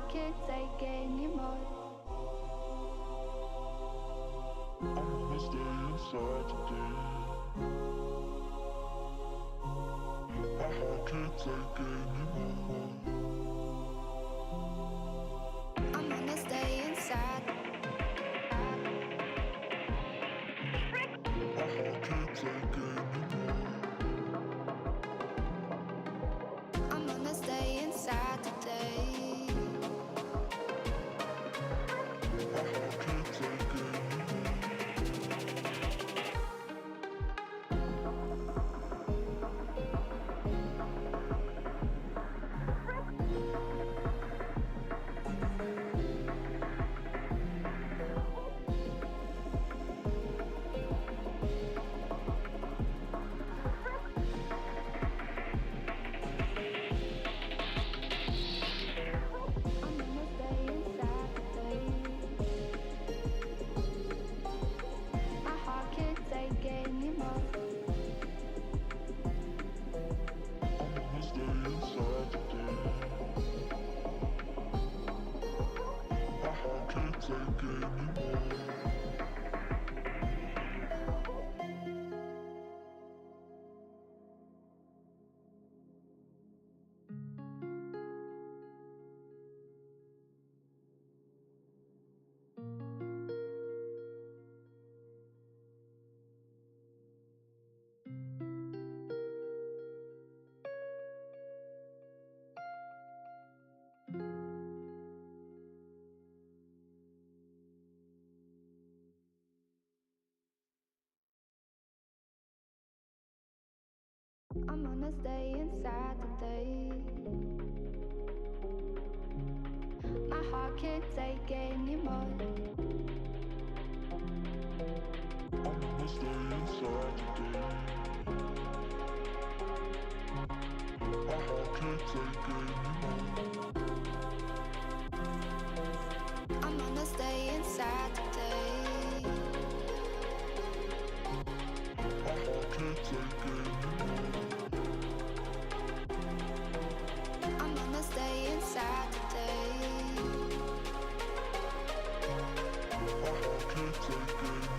Can't take anymore. I'm gonna stay inside today. My heart can't take anymore. I'm gonna stay inside. My heart can't take anymore. I'm gonna stay inside today. I'm gonna stay inside today. My heart can't take anymore. I'm gonna stay inside today. My heart can't take anymore. I'm gonna stay inside today. My heart can't take anymore. I'm gonna stay inside today. My heart can't take anymore.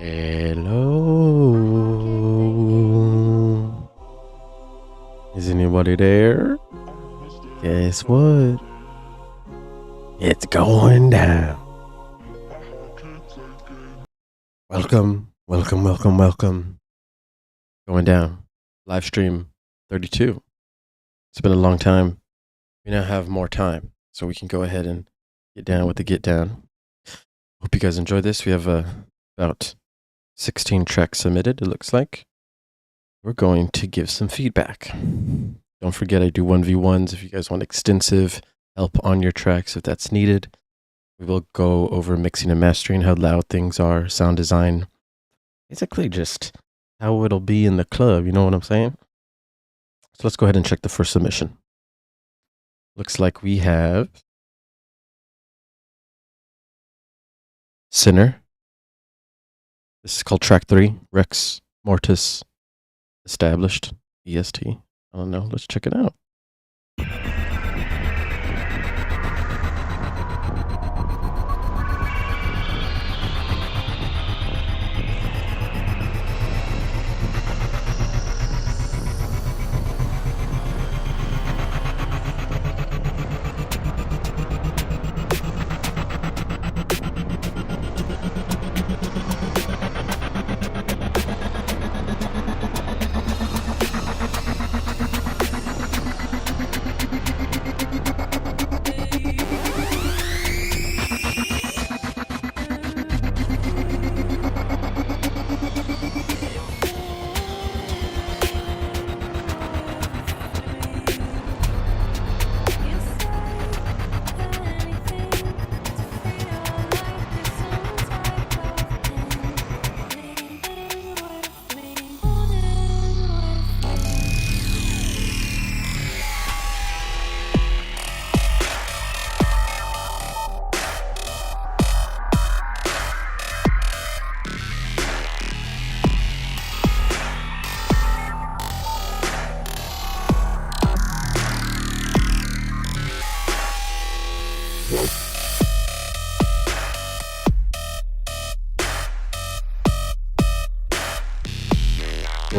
Hello. Is anybody there? Guess what? It's going down. Welcome, welcome, welcome, welcome. Going down. Live stream 32. It's been a long time. We now have more time, so we can go ahead and get down with the get down. Hope you guys enjoyed this. We have about 16 tracks submitted, it looks like. We're going to give some feedback. Don't forget, I do 1v1s if you guys want extensive help on your tracks if that's needed. We will go over mixing and mastering, how loud things are, sound design. Basically just how it'll be in the club, you know what I'm saying? So let's go ahead and check the first submission. Looks like we have Sinner. This is called track 3, RexMorus Established, EST. I don't know, let's check it out.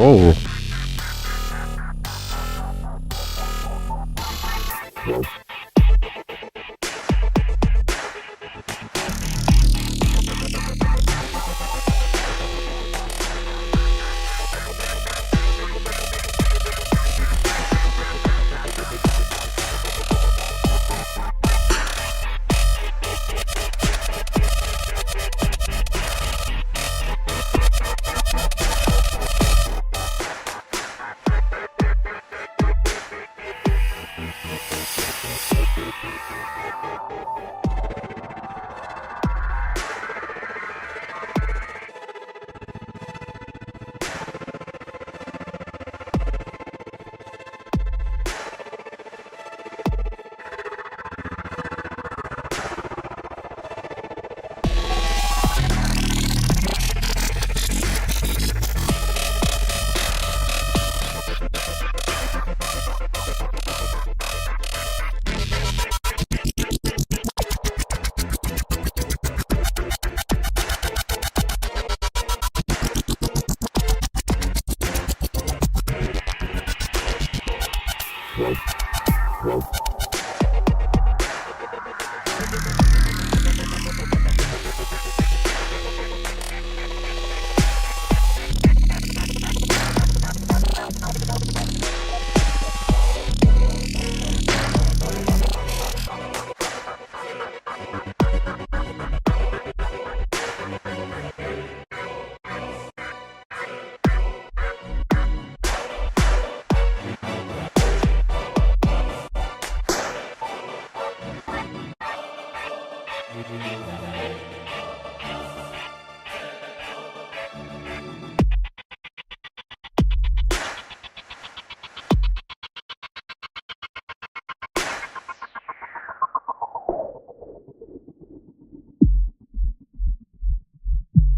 Oh.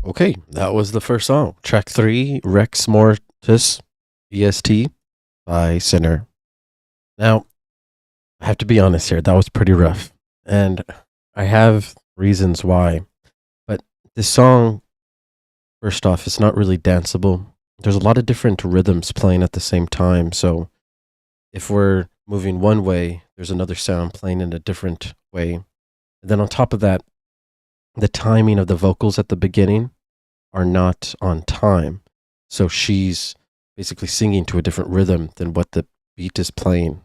Okay, that was the first song. Track 3, RexMorus EST by Sinner. Now, I have to be honest here, that was pretty rough. And I have reasons why. But this song, first off, it's not really danceable. There's a lot of different rhythms playing at the same time. So if we're moving one way, there's another sound playing in a different way. And then on top of that, the timing of the vocals at the beginning are not on time. So she's basically singing to a different rhythm than what the beat is playing.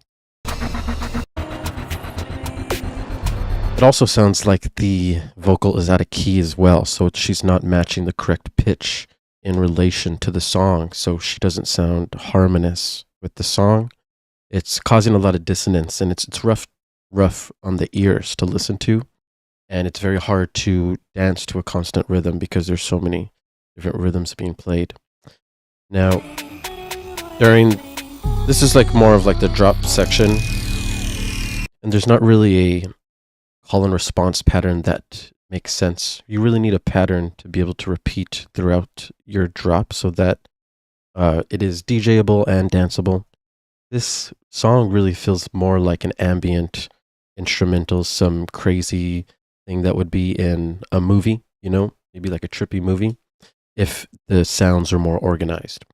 It also sounds like the vocal is out of key as well. So she's not matching the correct pitch in relation to the song. So she doesn't sound harmonious with the song. it's causing a lot of dissonance, and it's rough on the ears to listen to, and it's very hard to dance to a constant rhythm because there's so many different rhythms being played. Now, this is like more of like the drop section, and there's not really a call and response pattern that makes sense. You really need a pattern to be able to repeat throughout your drop so that it is DJable and danceable. This song really feels more like an ambient instrumental, some crazy thing that would be in a movie, maybe like a trippy movie, if the sounds are more organized.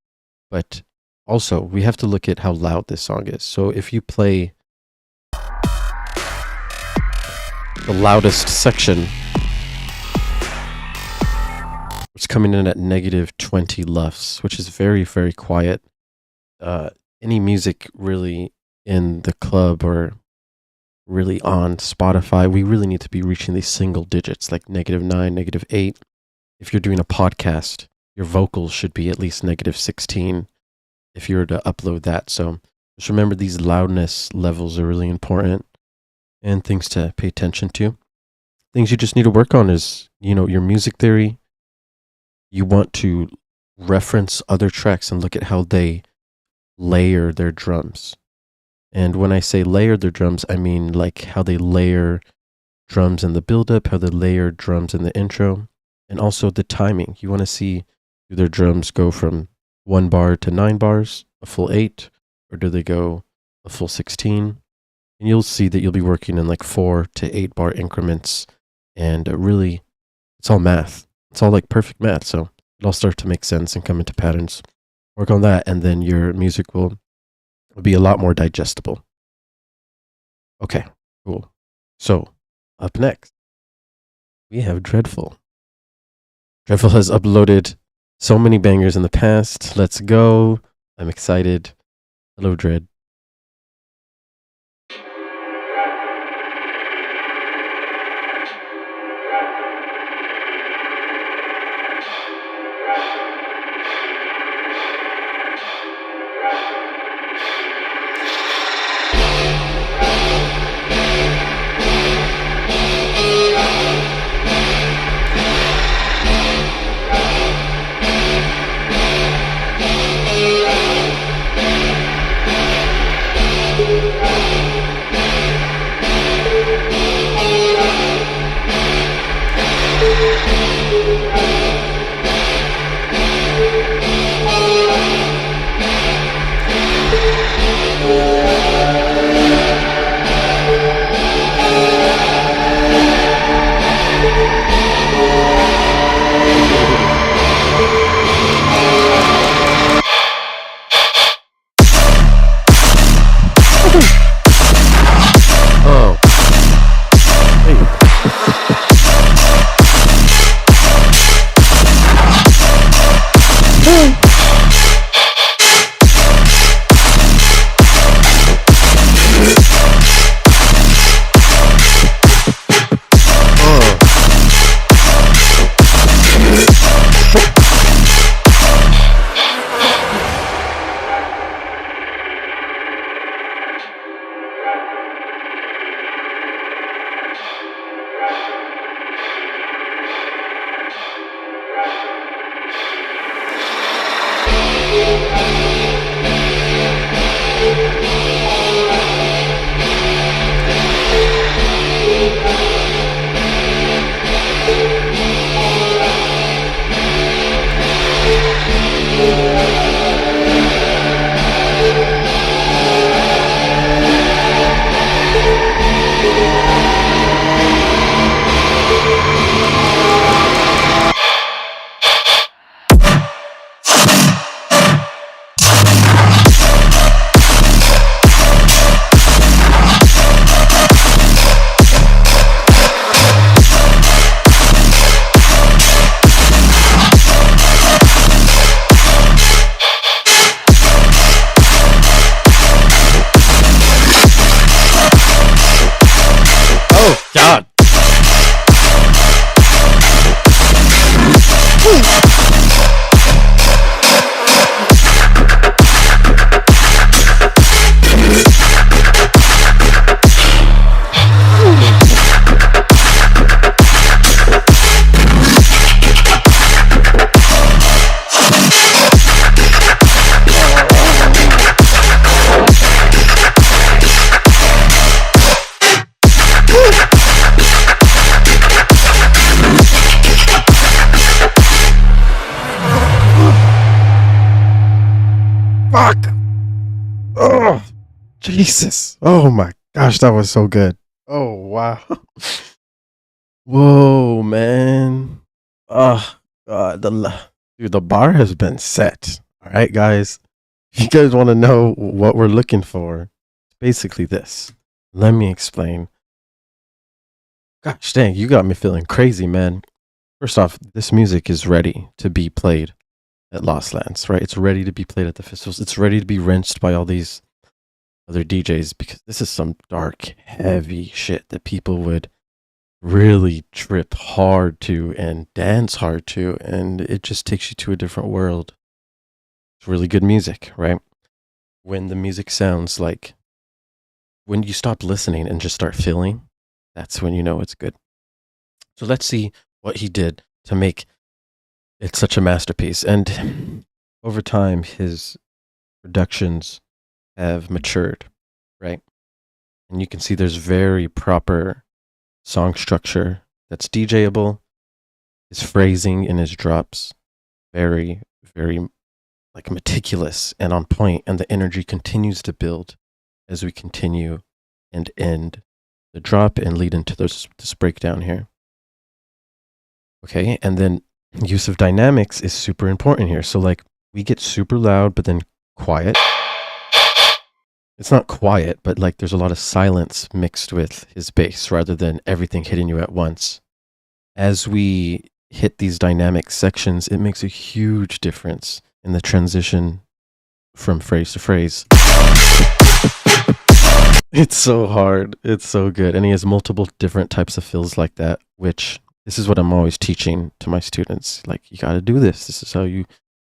But also, we have to look at how loud this song is. So if you play the loudest section, it's coming in at -20 LUFS, which is very, very quiet. Any music really in the club or really on Spotify, we really need to be reaching these single digits, like -9, -8. If you're doing a podcast, your vocals should be at least -16 if you were to upload that. So just remember, these loudness levels are really important and things to pay attention to. Things you just need to work on is, your music theory. You want to reference other tracks and look at how they layer their drums. And when I say layer their drums, I mean like how they layer drums in the build-up, how they layer drums in the intro, and also the timing. You want to see, do their drums go from 1 bar to 9 bars, a full 8, or do they go a full 16? And you'll see that you'll be working in like 4 to 8 bar increments, and really, it's all math. It's all like perfect math, so it'll start to make sense and come into patterns. Work on that, and then your music will be a lot more digestible. Okay, cool. So, up next, we have Dreadful. Dreadful has uploaded so many bangers in the past. Let's go. I'm excited. Hello, Dread. God. Jesus. Oh my gosh, that was so good. Oh wow. Whoa, man. Dude, the bar has been set. All right, guys. If you guys want to know what we're looking for, it's basically this. Let me explain. Gosh dang, you got me feeling crazy, man. First off, this music is ready to be played at Lost Lands, right? It's ready to be played at the festivals. It's ready to be rinsed by all these other DJs because this is some dark, heavy shit that people would really trip hard to and dance hard to, and it just takes you to a different world. It's really good music, right? When the music sounds like, when you stop listening and just start feeling, that's when you know it's good. So let's see what he did to make it such a masterpiece. And over time, his productions have matured, right? And you can see there's very proper song structure that's DJable. His phrasing in his drops, very, very like meticulous and on point, and the energy continues to build as we continue and end the drop and lead into this breakdown here. Okay, and then use of dynamics is super important here. So like we get super loud, but then quiet. It's not quiet, but like there's a lot of silence mixed with his bass rather than everything hitting you at once. As we hit these dynamic sections, it makes a huge difference in the transition from phrase to phrase. It's so hard. It's so good. And he has multiple different types of fills like that, which this is what I'm always teaching to my students. Like, you got to do this. This is how you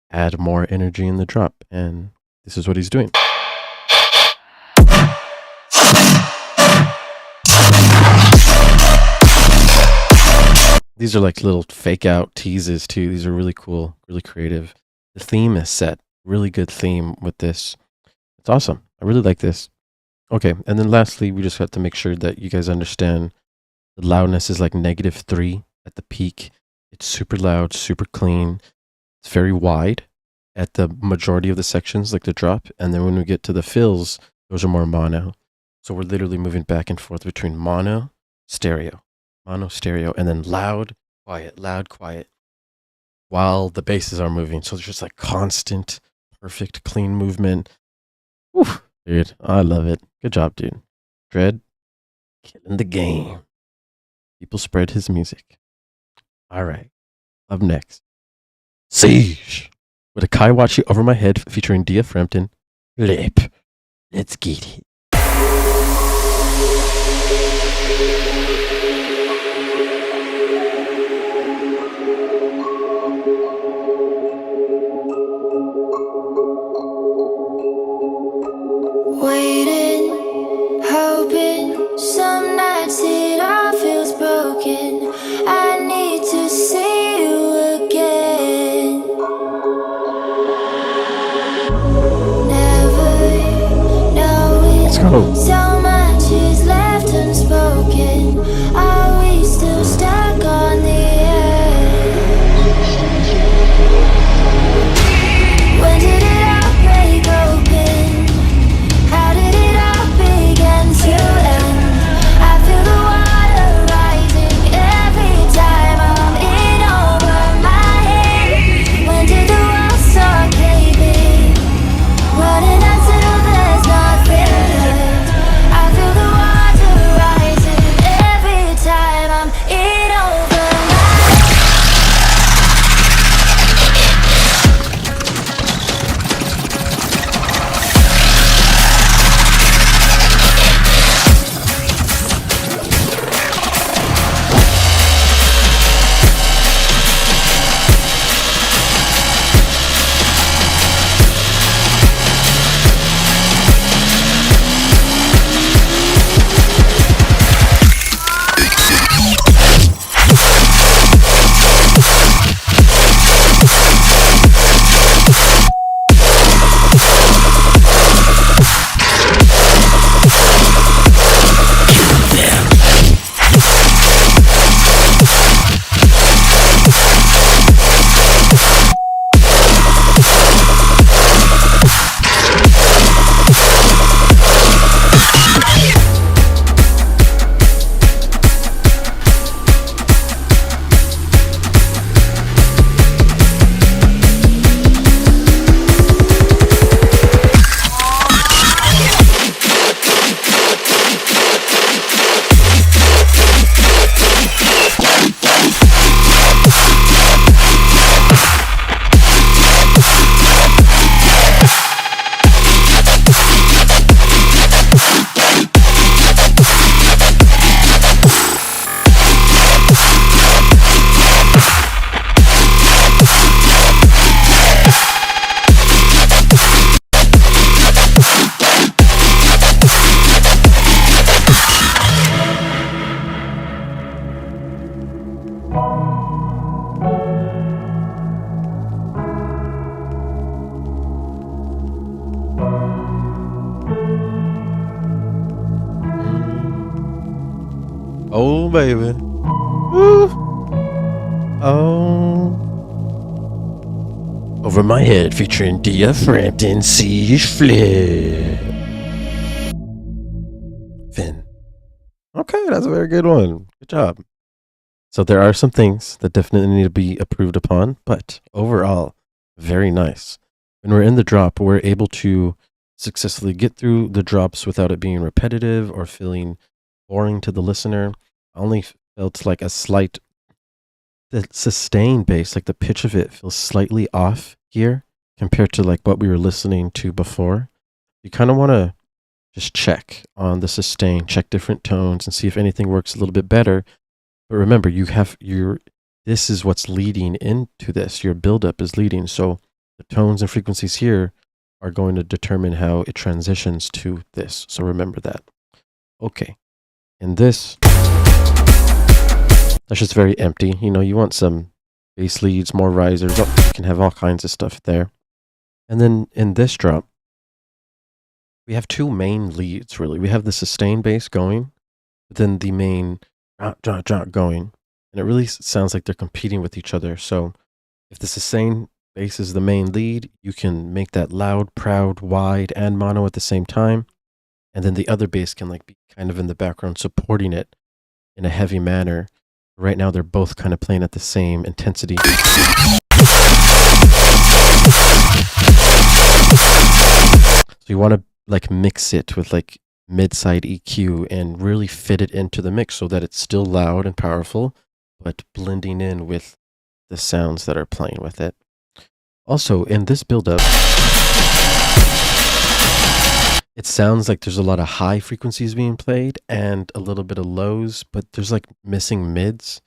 add more energy in the drop. And this is what he's doing. These are like little fake out teases too. These are really cool, really creative. The theme is set. Really good theme with this. It's awesome. I really like this. Okay, and then lastly, we just have to make sure that you guys understand the loudness is like -3 at the peak. It's super loud, super clean. It's very wide at the majority of the sections, like the drop. And then when we get to the fills, those are more mono. So we're literally moving back and forth between mono, stereo, and then loud, quiet, while the basses are moving. So there's just like constant, perfect, clean movement. Whew, dude, I love it. Good job, dude. Dread, killing the game. People spread his music. All right, up next, Siege, with a Kaiwachi over my head featuring Dia Frampton. Lip. Let's get it. Waiting, hoping, some nights it all feels broken. I need to see you again. Never knowing Oh, baby. Woo. Oh. Over My Head featuring Dia Frampton Siege Flip. Finn. Okay, that's a very good one. Good job. So there are some things that definitely need to be improved upon, but overall, very nice. When we're in the drop, we're able to successfully get through the drops without it being repetitive or feeling boring to the listener. I only felt like a slight, the sustained bass, like the pitch of it feels slightly off here compared to like what we were listening to before. You kind of want to just check on the sustain, check different tones and see if anything works a little bit better. But remember, you have this is what's leading into this. Your buildup is leading. So the tones and frequencies here are going to determine how it transitions to this. So remember that. Okay. In this, that's just very empty. You know, you want some bass leads, more risers. Oh, you can have all kinds of stuff there. And then in this drop, we have two main leads, really. We have the sustain bass going, but then the main drop going. And it really sounds like they're competing with each other. So if the sustain bass is the main lead, you can make that loud, proud, wide, and mono at the same time. And then the other bass can like be kind of in the background supporting it in a heavy manner. Right now, they're both kind of playing at the same intensity. So you want to like mix it with like mid-side EQ and really fit it into the mix so that it's still loud and powerful, but blending in with the sounds that are playing with it. Also, in this build-up, it sounds like there's a lot of high frequencies being played and a little bit of lows, but there's like missing mids.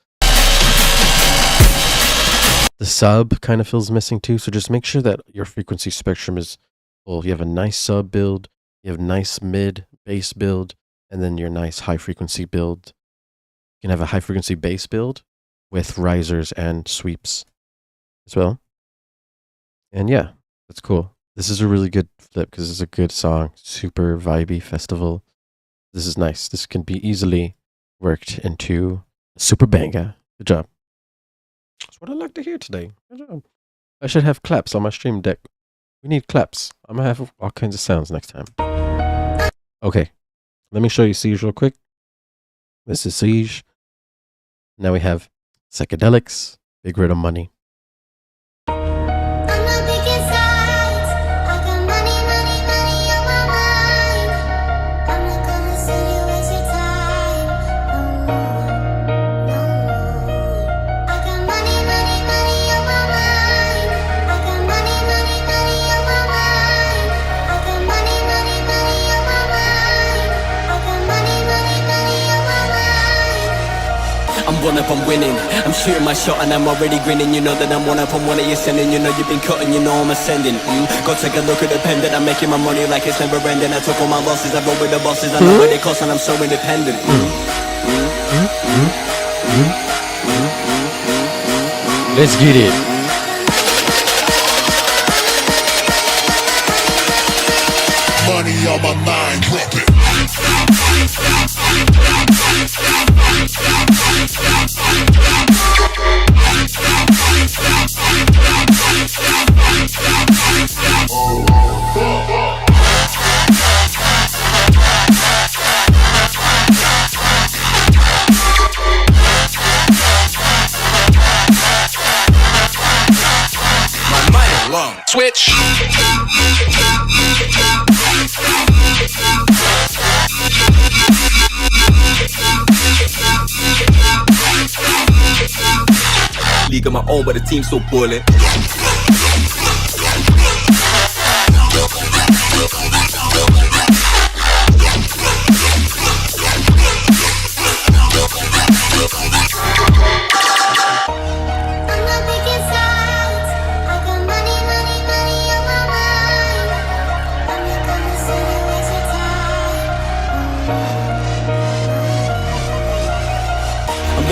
The sub kind of feels missing too, so just make sure that your frequency spectrum is full. You have a nice sub build, you have nice mid bass build, and then your nice high frequency build. You can have a high frequency bass build with risers and sweeps as well. And yeah, that's cool. This is a really good flip because it's a good song. Super vibey festival. This is nice. This can be easily worked into a super banger. Good job. That's what I like to hear today. Good job. I should have claps on my stream deck. We need claps. I'm going to have all kinds of sounds next time. Okay. Let me show you Siege real quick. This is Siege. Now we have Psychedelics, Big Red of Money. One up, I'm winning. I'm shooting my shot and I'm already grinning. You know that I'm one up, I'm one of you sending. You know you've been cutting, you know I'm ascending. Go take a look at the pen that I'm making my money like it's never ending. I took all my losses, I roll with the bosses. I know what they cost and I'm so independent. Let's get it. Money on my mind, drop it. My mind alone. Switch. League of my own, but the team's so bullet.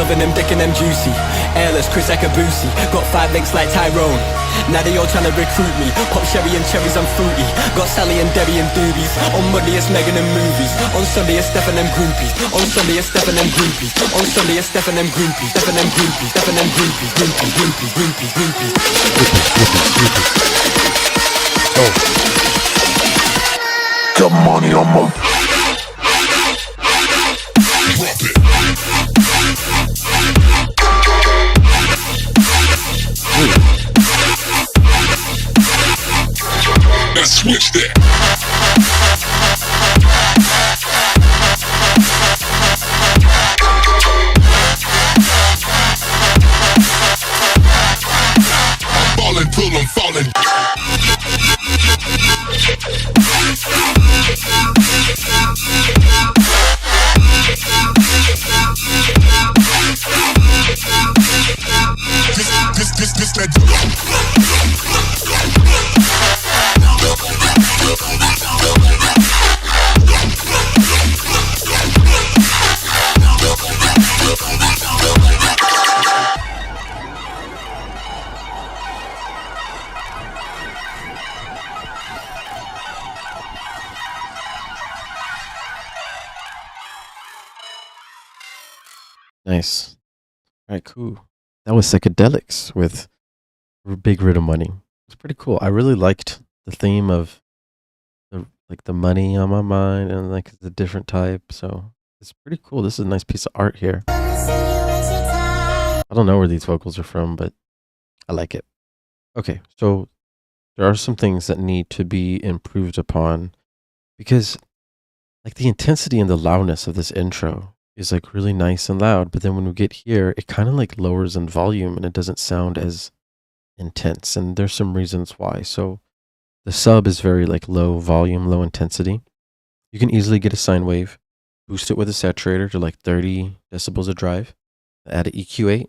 loving them, dick and them juicy. Airless, Chris Akabusi. Got 5 legs like Tyrone. Now they all trying to recruit me. Pop sherry and cherries, I'm fruity. Got Sally and Debbie and doobies. On Monday it's Megan and movies. On Sunday it's Steph and them groupies. On Sunday it's Steph and them groupies. On Sunday it's Steph and them groupies. Steph and them groupies. Steph and them groupies. Groupies, groupies, groupies, groupies. Oh. Got money on my. Drop it. Now switch that. I'm falling till I'm falling. This that. Nice. All right, cool. That was Psychedelics with Big Rid of Money. It's pretty cool. I really liked the theme of the money on my mind and like the different type. So it's pretty cool. This is a nice piece of art here. I don't know where these vocals are from, but I like it. Okay, so there are some things that need to be improved upon because like the intensity and the loudness of this intro is like really nice and loud, but then when we get here, it kind of like lowers in volume and it doesn't sound as intense. And there's some reasons why. So the sub is very like low volume, low intensity. You can easily get a sine wave, boost it with a saturator to like 30 decibels a drive, add an EQ8,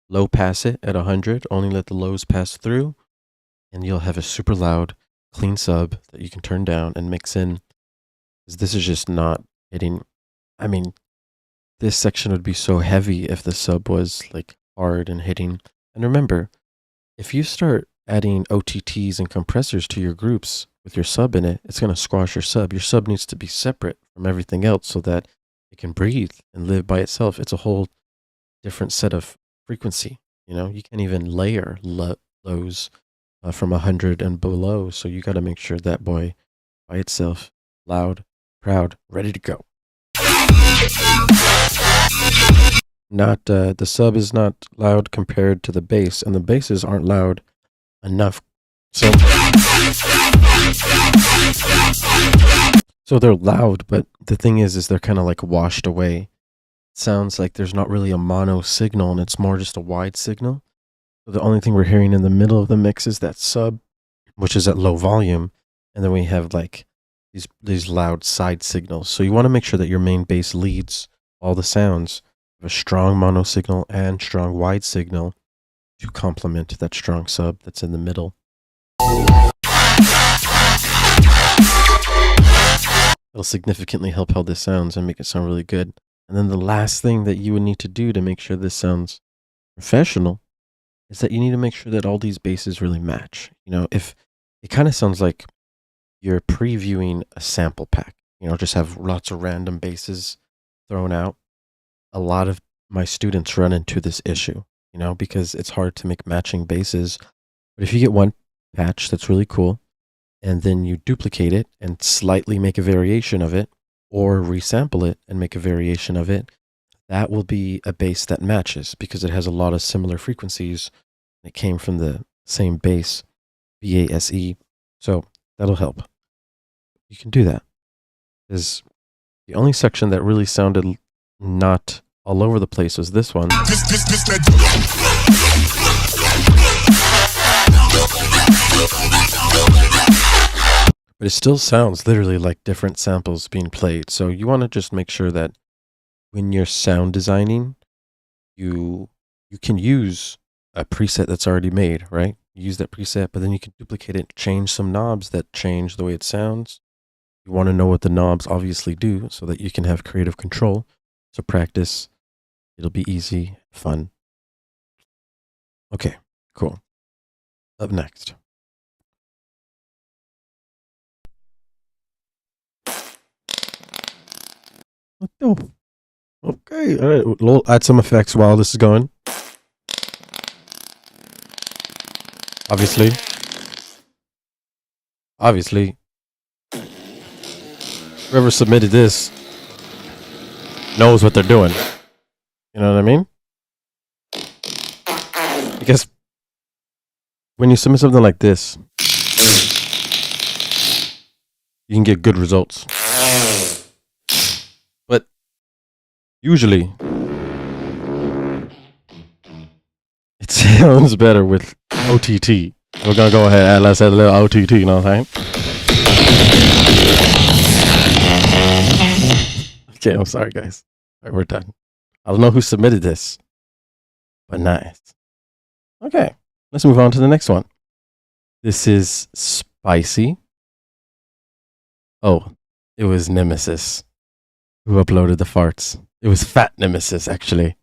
low pass it at 100, only let the lows pass through, and you'll have a super loud, clean sub that you can turn down and mix in. This is just not hitting. I mean, this section would be so heavy if the sub was like hard and hitting. And remember, if you start adding OTTs and compressors to your groups with your sub in it, it's going to squash your sub. Your sub needs to be separate from everything else so that it can breathe and live by itself. It's a whole different set of frequency. You know, you can't even layer lows from 100 and below. So you got to make sure that boy by itself, loud, proud, ready to go. Not the sub is not loud compared to the bass, and the basses aren't loud enough. So they're loud, but the thing is they're kind of like washed away. It sounds like there's not really a mono signal, and it's more just a wide signal. So the only thing we're hearing in the middle of the mix is that sub, which is at low volume, and then we have like these loud side signals. So you want to make sure that your main bass leads all the sounds of a strong mono signal and strong wide signal to complement that strong sub that's in the middle. It'll significantly help how this sounds and make it sound really good. And then the last thing that you would need to do to make sure this sounds professional is that you need to make sure that all these basses really match. You know, if it kind of sounds like you're previewing a sample pack, you know, just have lots of random basses thrown out. A lot of my students run into this issue, you know, because it's hard to make matching basses. But if you get one patch that's really cool, and then you duplicate it and slightly make a variation of it, or resample it and make a variation of it, that will be a bass that matches because it has a lot of similar frequencies. It came from the same bass, BASE. So that'll help. You can do that. Is the only section that really sounded not all over the place was this one. But it still sounds literally like different samples being played. So you want to just make sure that when you're sound designing, you can use a preset that's already made, right? Use that preset, but then you can duplicate it, change some knobs that change the way it sounds. You want to know what the knobs obviously do so that you can have creative control. So practice, It'll be easy, fun. Okay, cool. Up next. What the? Okay, all right. We'll add some effects while this is going. Obviously, whoever submitted this knows what they're doing. You know what I mean? Because when you submit something like this, you can get good results. But usually, it sounds better with OTT. We're gonna go ahead and let's add a little OTT, you know what I'm saying? Okay, I'm sorry, guys. All right, we're done. I don't know who submitted this, but nice. Okay, let's move on to the next one. This is Spicy. Oh, it was Nemesis who uploaded the farts. It was Fat Nemesis, actually.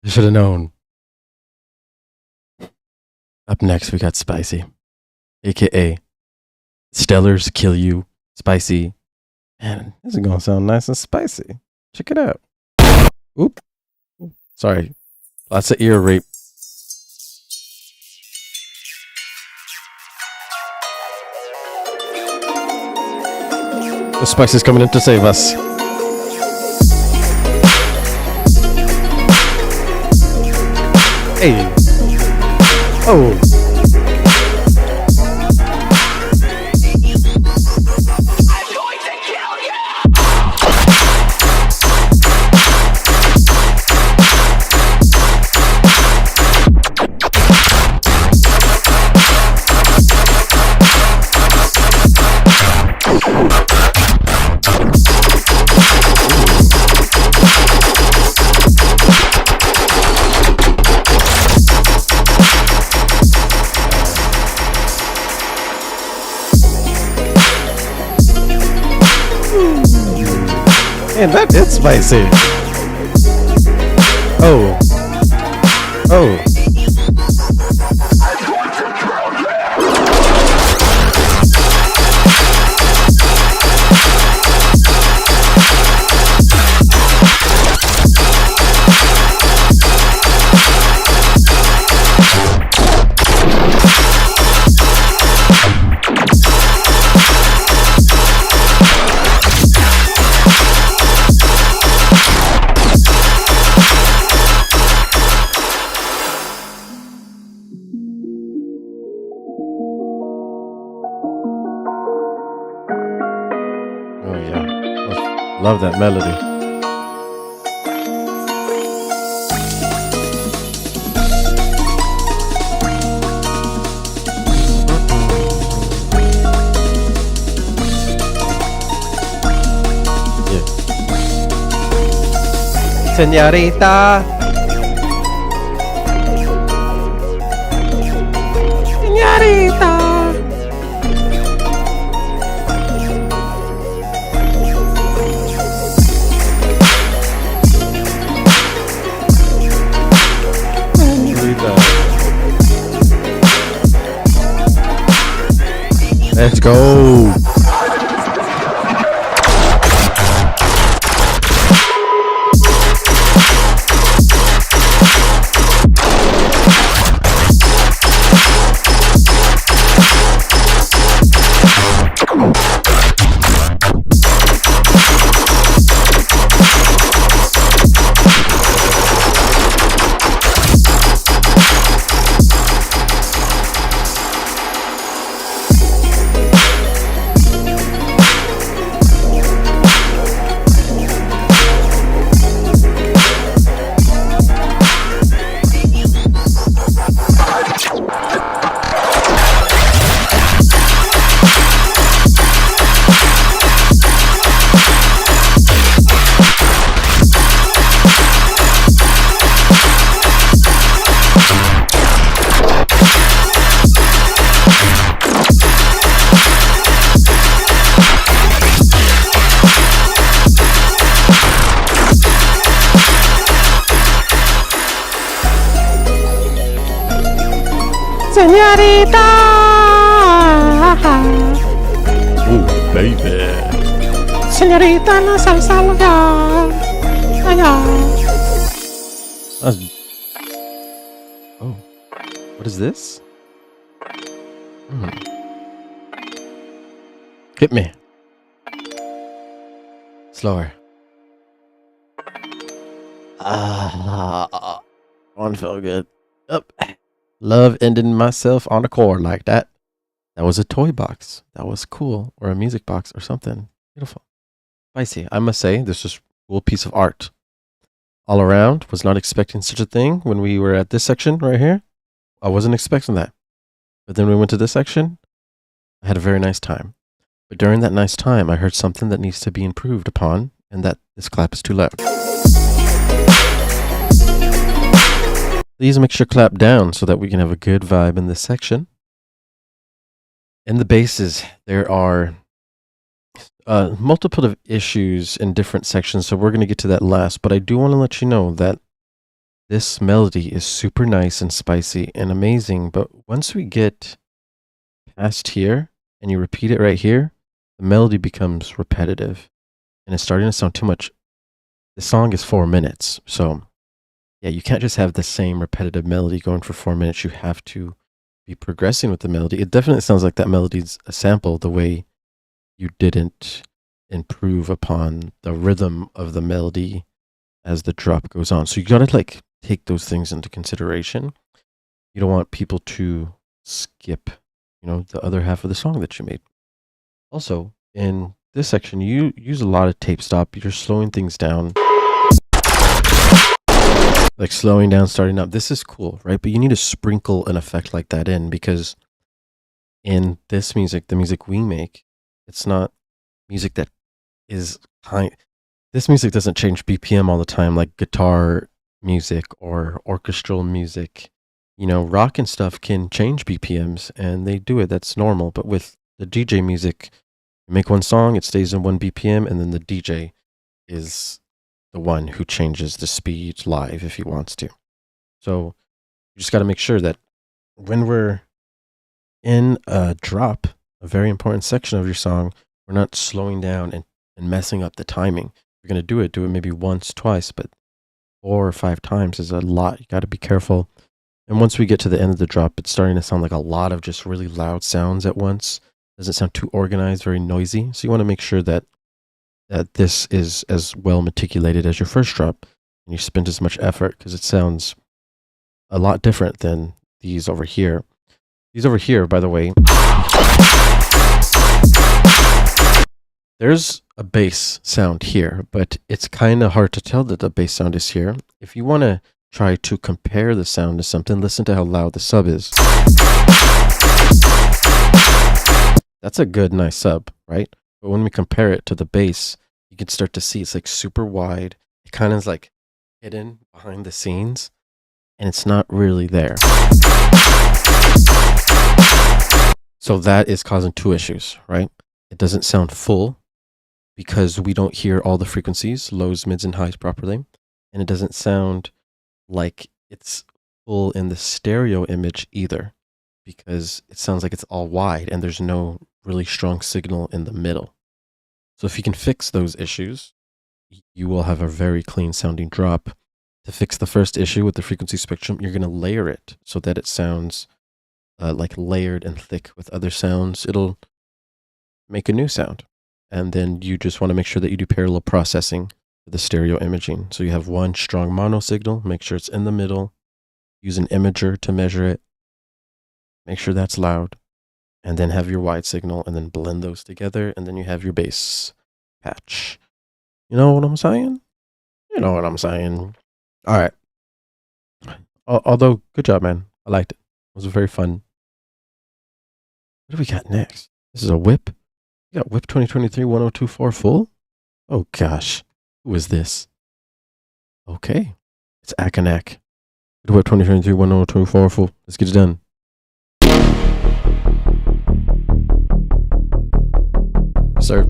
I should have known. Up next, we got Spicy, aka Stellars Kill You, Spicy. Man, this is gonna sound nice and spicy. Check it out. Oop. Sorry. Lots of ear rape. The Spicy's coming in to save us. Hey. Oh. Man, that is spicy. Oh. Oh. Love that melody. Yeah. Señorita. Señorita. Let's go. Señorita. Ooh, baby. Señorita, la salsa loca. Oh, what is this? Hit me. Slower. One felt good. Up. Love ending myself on a chord like that. That was a toy box. That was cool. Or a music box or something. Beautiful. Spicy. I must say, this is a cool piece of art. All around. Was not expecting such a thing when we were at this section right here. I wasn't expecting that. But then we went to this section. I had a very nice time. But during that nice time, I heard something that needs to be improved upon, and that this clap is too loud. Please make sure clap down so that we can have a good vibe in this section. In the basses, there are multiple issues in different sections, so we're going to get to that last. But I do want to let you know that this melody is super nice and spicy and amazing. But once we get past here and you repeat it right here, the melody becomes repetitive and it's starting to sound too much. The song is 4 minutes, so yeah, you can't just have the same repetitive melody going for 4 minutes. You have to be progressing with the melody. It definitely sounds like that melody's a sample, the way you didn't improve upon the rhythm of the melody as the drop goes on. So you gotta like take those things into consideration. You don't want people to skip, the other half of the song that you made. Also, in this section, you use a lot of tape stop. You're slowing things down. Like slowing down, starting up. This is cool, right? But you need to sprinkle an effect like that in, because in this music, the music we make, it's not music that is this music doesn't change BPM all the time like guitar music or orchestral music. Rock and stuff can change BPMs, and they do it. That's normal. But with the DJ music, you make one song, it stays in one BPM, and then the DJ is the one who changes the speed live if he wants to. So you just got to make sure that when we're in a drop, a very important section of your song, we're not slowing down and messing up the timing. If you're going to do it maybe once, twice, but 4 or 5 times is a lot. You got to be careful. And once we get to the end of the drop, it's starting to sound like a lot of just really loud sounds at once. Doesn't sound too organized, very noisy. So you want to make sure that this is as well meticulated as your first drop, and you spend as much effort, because it sounds a lot different than these over here. These over here, by the way, there's a bass sound here, but it's kind of hard to tell that the bass sound is here. If you want to try to compare the sound to something, listen to how loud the sub is. That's a good, nice sub, right? But when we compare it to the bass, you can start to see it's like super wide. It kind of is like hidden behind the scenes, and it's not really there. So that is causing 2 issues, right? It doesn't sound full because we don't hear all the frequencies, lows, mids, and highs properly. And it doesn't sound like it's full in the stereo image either, because it sounds like it's all wide and there's no really strong signal in the middle. So if you can fix those issues, you will have a very clean sounding drop. To fix the first issue with the frequency spectrum, you're going to layer it so that it sounds like layered and thick with other sounds. It'll make a new sound. And then you just want to make sure that you do parallel processing for the stereo imaging. So you have one strong mono signal, make sure it's in the middle, use an imager to measure it, make sure that's loud, and then have your wide signal, and then blend those together, and then you have your bass patch. You know what I'm saying? You know what I'm saying. All right. Although, good job, man. I liked it. It was very fun. What do we got next? This is a WIP. We got WIP 2023-1024 full? Oh, gosh. Who is this? Okay. It's Aanac. WIP 2023-1024 full. Let's get it done. Yes, sir.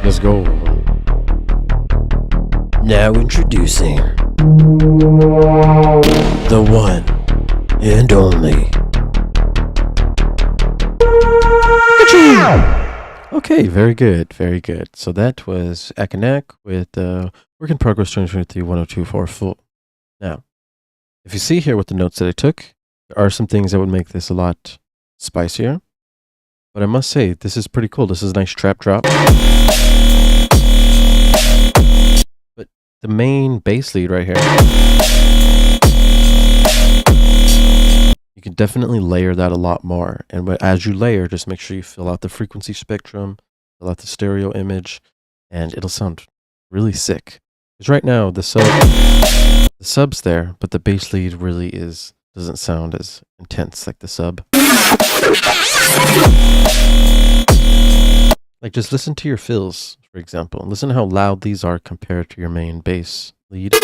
Let's go. Now introducing the one and only. Okay, very good, very good. So that was Aanac with Work in Progress 2023-102 full. Now, if you see here with the notes that I took, there are some things that would make this a lot spicier. But I must say, this is pretty cool. This is a nice trap drop. But the main bass lead right here, you can definitely layer that a lot more. And as you layer, just make sure you fill out the frequency spectrum, fill out the stereo image, and it'll sound really sick. Because right now, the sub's there, but the bass lead really doesn't sound as intense like the sub. Like, just listen to your fills, for example. Listen to how loud these are compared to your main bass lead.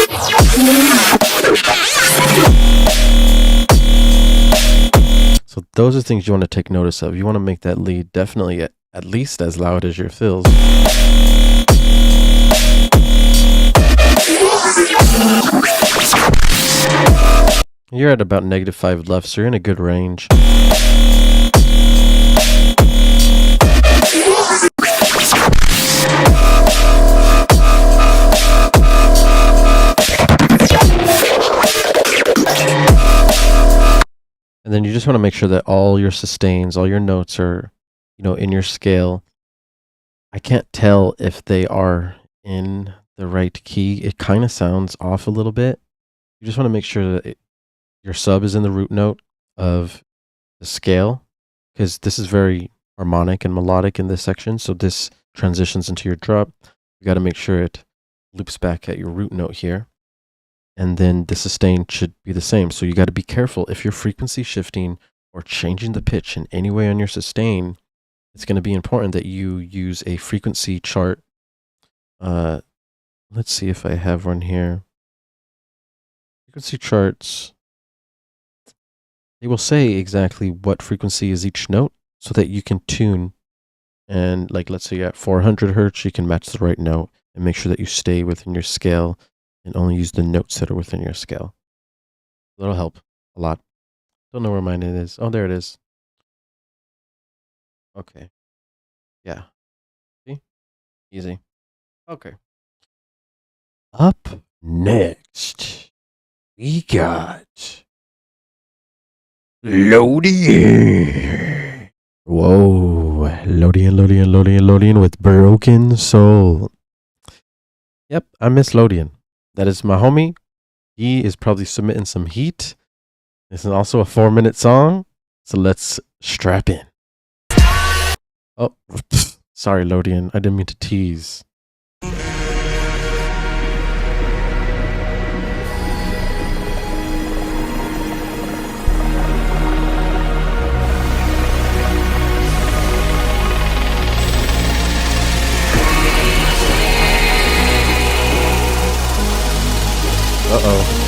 So those are things you want to take notice of. You want to make that lead definitely at least as loud as your fills. You're at about -5 left, so you're in a good range. And then you just want to make sure that all your sustains, all your notes are, in your scale. I can't tell if they are in the right key. It kind of sounds off a little bit. You just want to make sure that your sub is in the root note of the scale, because this is very harmonic and melodic in this section. So this transitions into your drop. You got to make sure it loops back at your root note here. And then the sustain should be the same. So you got to be careful if you're frequency shifting or changing the pitch in any way on your sustain. It's going to be important that you use a frequency chart. Let's see if I have one here. Frequency charts, they will say exactly what frequency is each note so that you can tune. And like, let's say at 400 hertz, you can match the right note. and make sure that you stay within your scale and only use the notes that are within your scale. That'll help a lot. Don't know where mine is. Oh, there it is. Okay. Yeah. See? Easy. Okay. Up next, we got Lodian. Whoa. Lodian with Broken Soul. Yep, I miss Lodian. That is my homie. He is probably submitting some heat. This is also a 4-minute song. So let's strap in. Oh, sorry, Lodian. I didn't mean to tease. Uh-oh.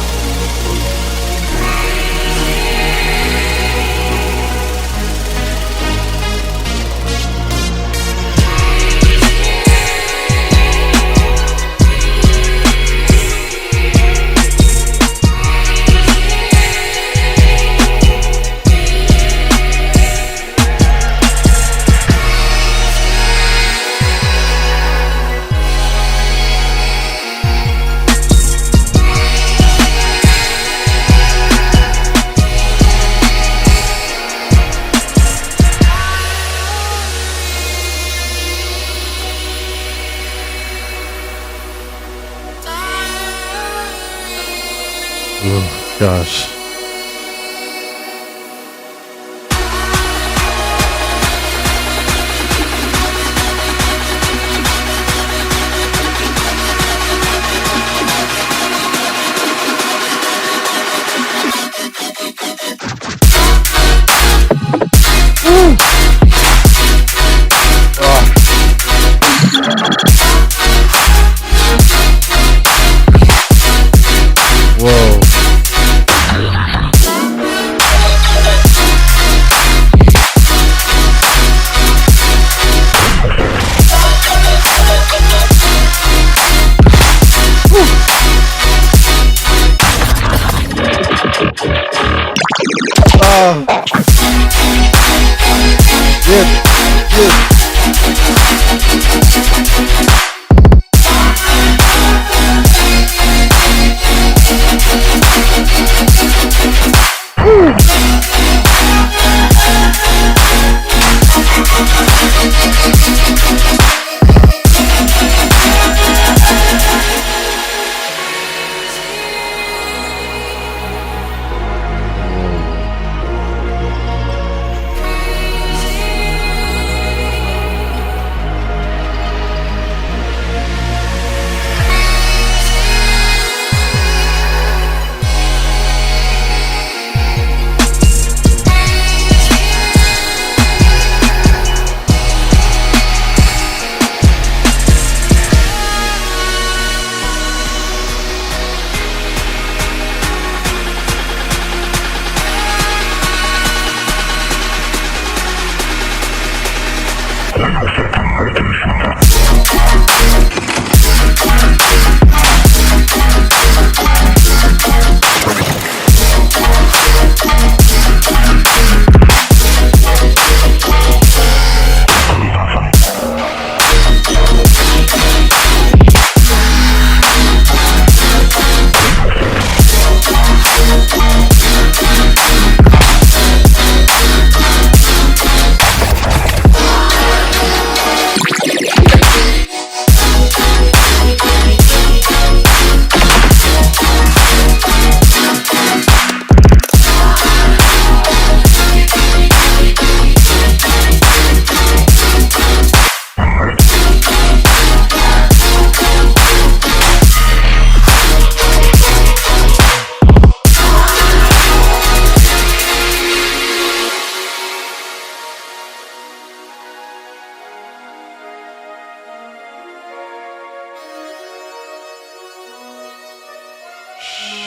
Oh, gosh. Whoa.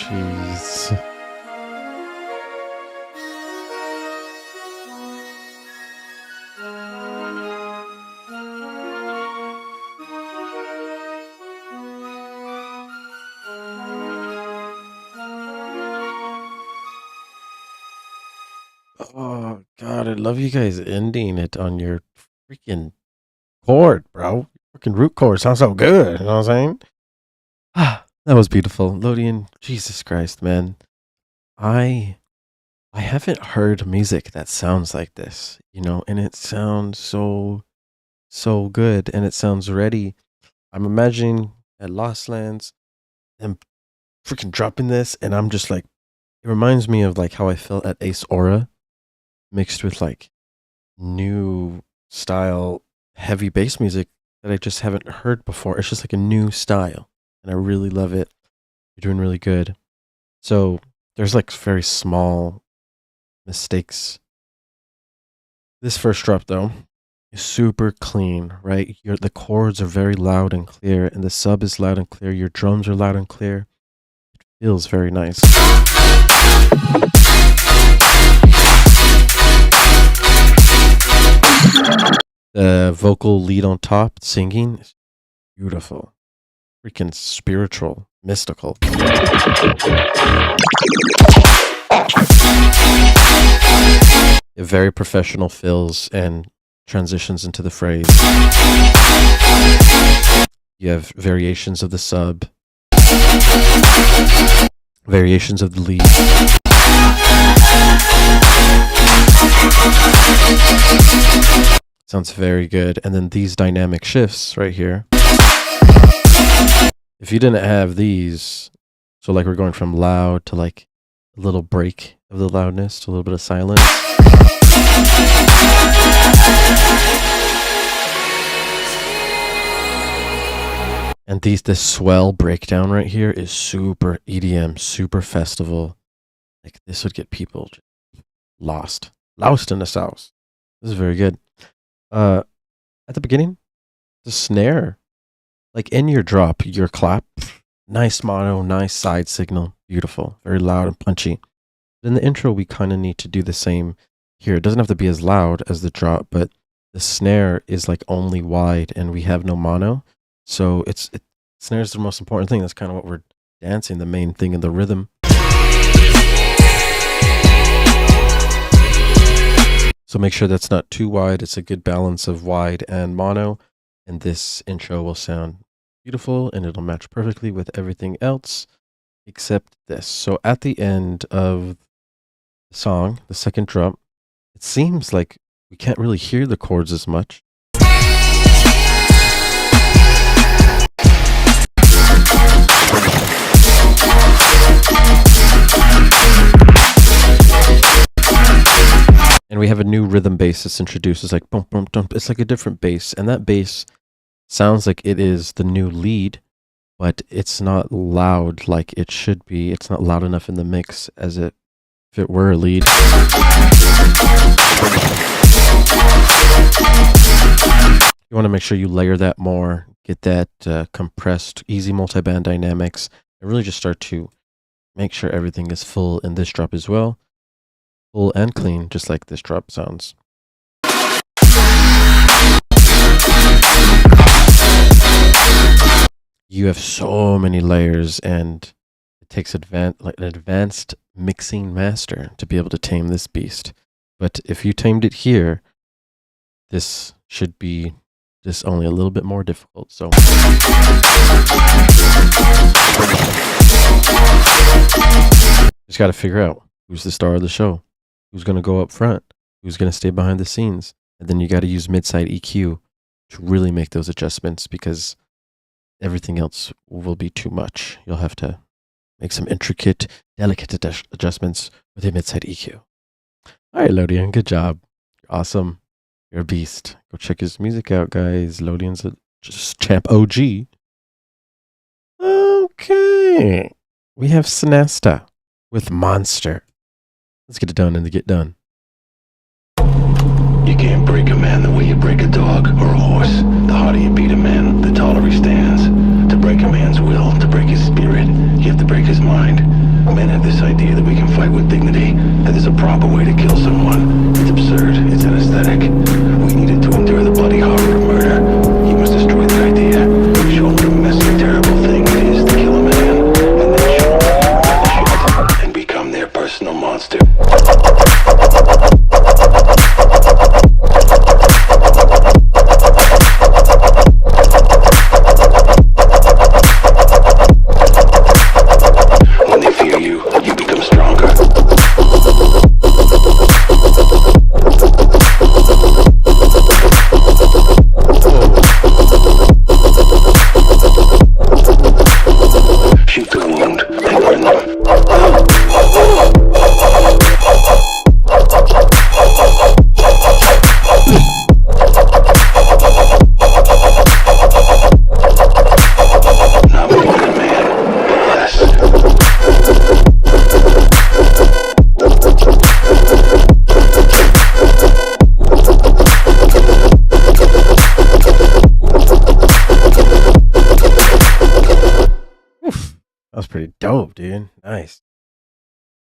Jeez. God, I love you guys ending it on your freaking chord, bro. Freaking root chord sounds so good. You know what I'm saying? Ah, that was beautiful. Lodian, Jesus Christ, man. I haven't heard music that sounds like this, you know, and it sounds so good and it sounds ready. I'm imagining at Lost Lands them freaking dropping this, and I'm just like, it reminds me of like how I felt at Ace Aura mixed with like new style heavy bass music that I just haven't heard before. It's just like a new style and I really love it. You're doing really good. So there's like very small mistakes. This first drop though is super clean, right? The chords are very loud and clear, and the sub is loud and clear. Your drums are loud and clear. It feels very nice. The vocal lead on top singing is beautiful. Freaking spiritual, mystical. Very professional fills and transitions into the phrase. You have variations of the sub, variations of the lead. Sounds very good. And then these dynamic shifts right here. If you didn't have these, so like we're going from loud to like a little break of the loudness to a little bit of silence. And this swell breakdown right here is super EDM, super festival. Like this would get people lost in the sauce. This is very good. At the beginning, the snare, like in your drop, your clap, nice mono, nice side signal, beautiful, very loud and punchy. But in the intro, we kind of need to do the same here. It doesn't have to be as loud as the drop, but the snare is like only wide and we have no mono. So snare is the most important thing. That's kind of what we're dancing, the main thing in the rhythm. So make sure that's not too wide. It's a good balance of wide and mono. And this intro will sound beautiful and it'll match perfectly with everything else except this. So at the end of the song, the second drop, it seems like we can't really hear the chords as much. And we have a new rhythm bass that's introduced. It's like boom, boom, boom. It's like a different bass. And that bass sounds like it is the new lead, but it's not loud like it should be. It's not loud enough in the mix as if it were a lead. You want to make sure you layer that more, get that compressed, easy multiband dynamics, and really just start to make sure everything is full in this drop as well. Full and clean, just like this drop sounds. You have so many layers, and it takes an advanced mixing master to be able to tame this beast. But if you tamed it here, this should be just only a little bit more difficult. So just got to figure out who's the star of the show, who's going to go up front, who's going to stay behind the scenes. And then you got to use mid-side EQ to really make those adjustments, because everything else will be too much. You'll have to make some intricate, delicate adjustments with a mid-side EQ. All right, Lodian, good job. You're awesome. You're a beast. Go check his music out, guys. Lodian's a just champ OG. Okay. We have Sinesta with Monster. Let's get it done and get done. You can't break a man the way you break a dog or a horse. The harder you beat a man, the taller he stands. To break a man's will, to break his spirit, you have to break his mind. Men have this idea that we can fight with dignity, that there's a proper way to kill someone. It's absurd, it's an aesthetic. We needed to endure the bloody horror of murder. You must destroy that idea. Show him what a messy, terrible thing it is to kill a man, and then show him and become their personal monster. That was pretty dope, dude. Nice.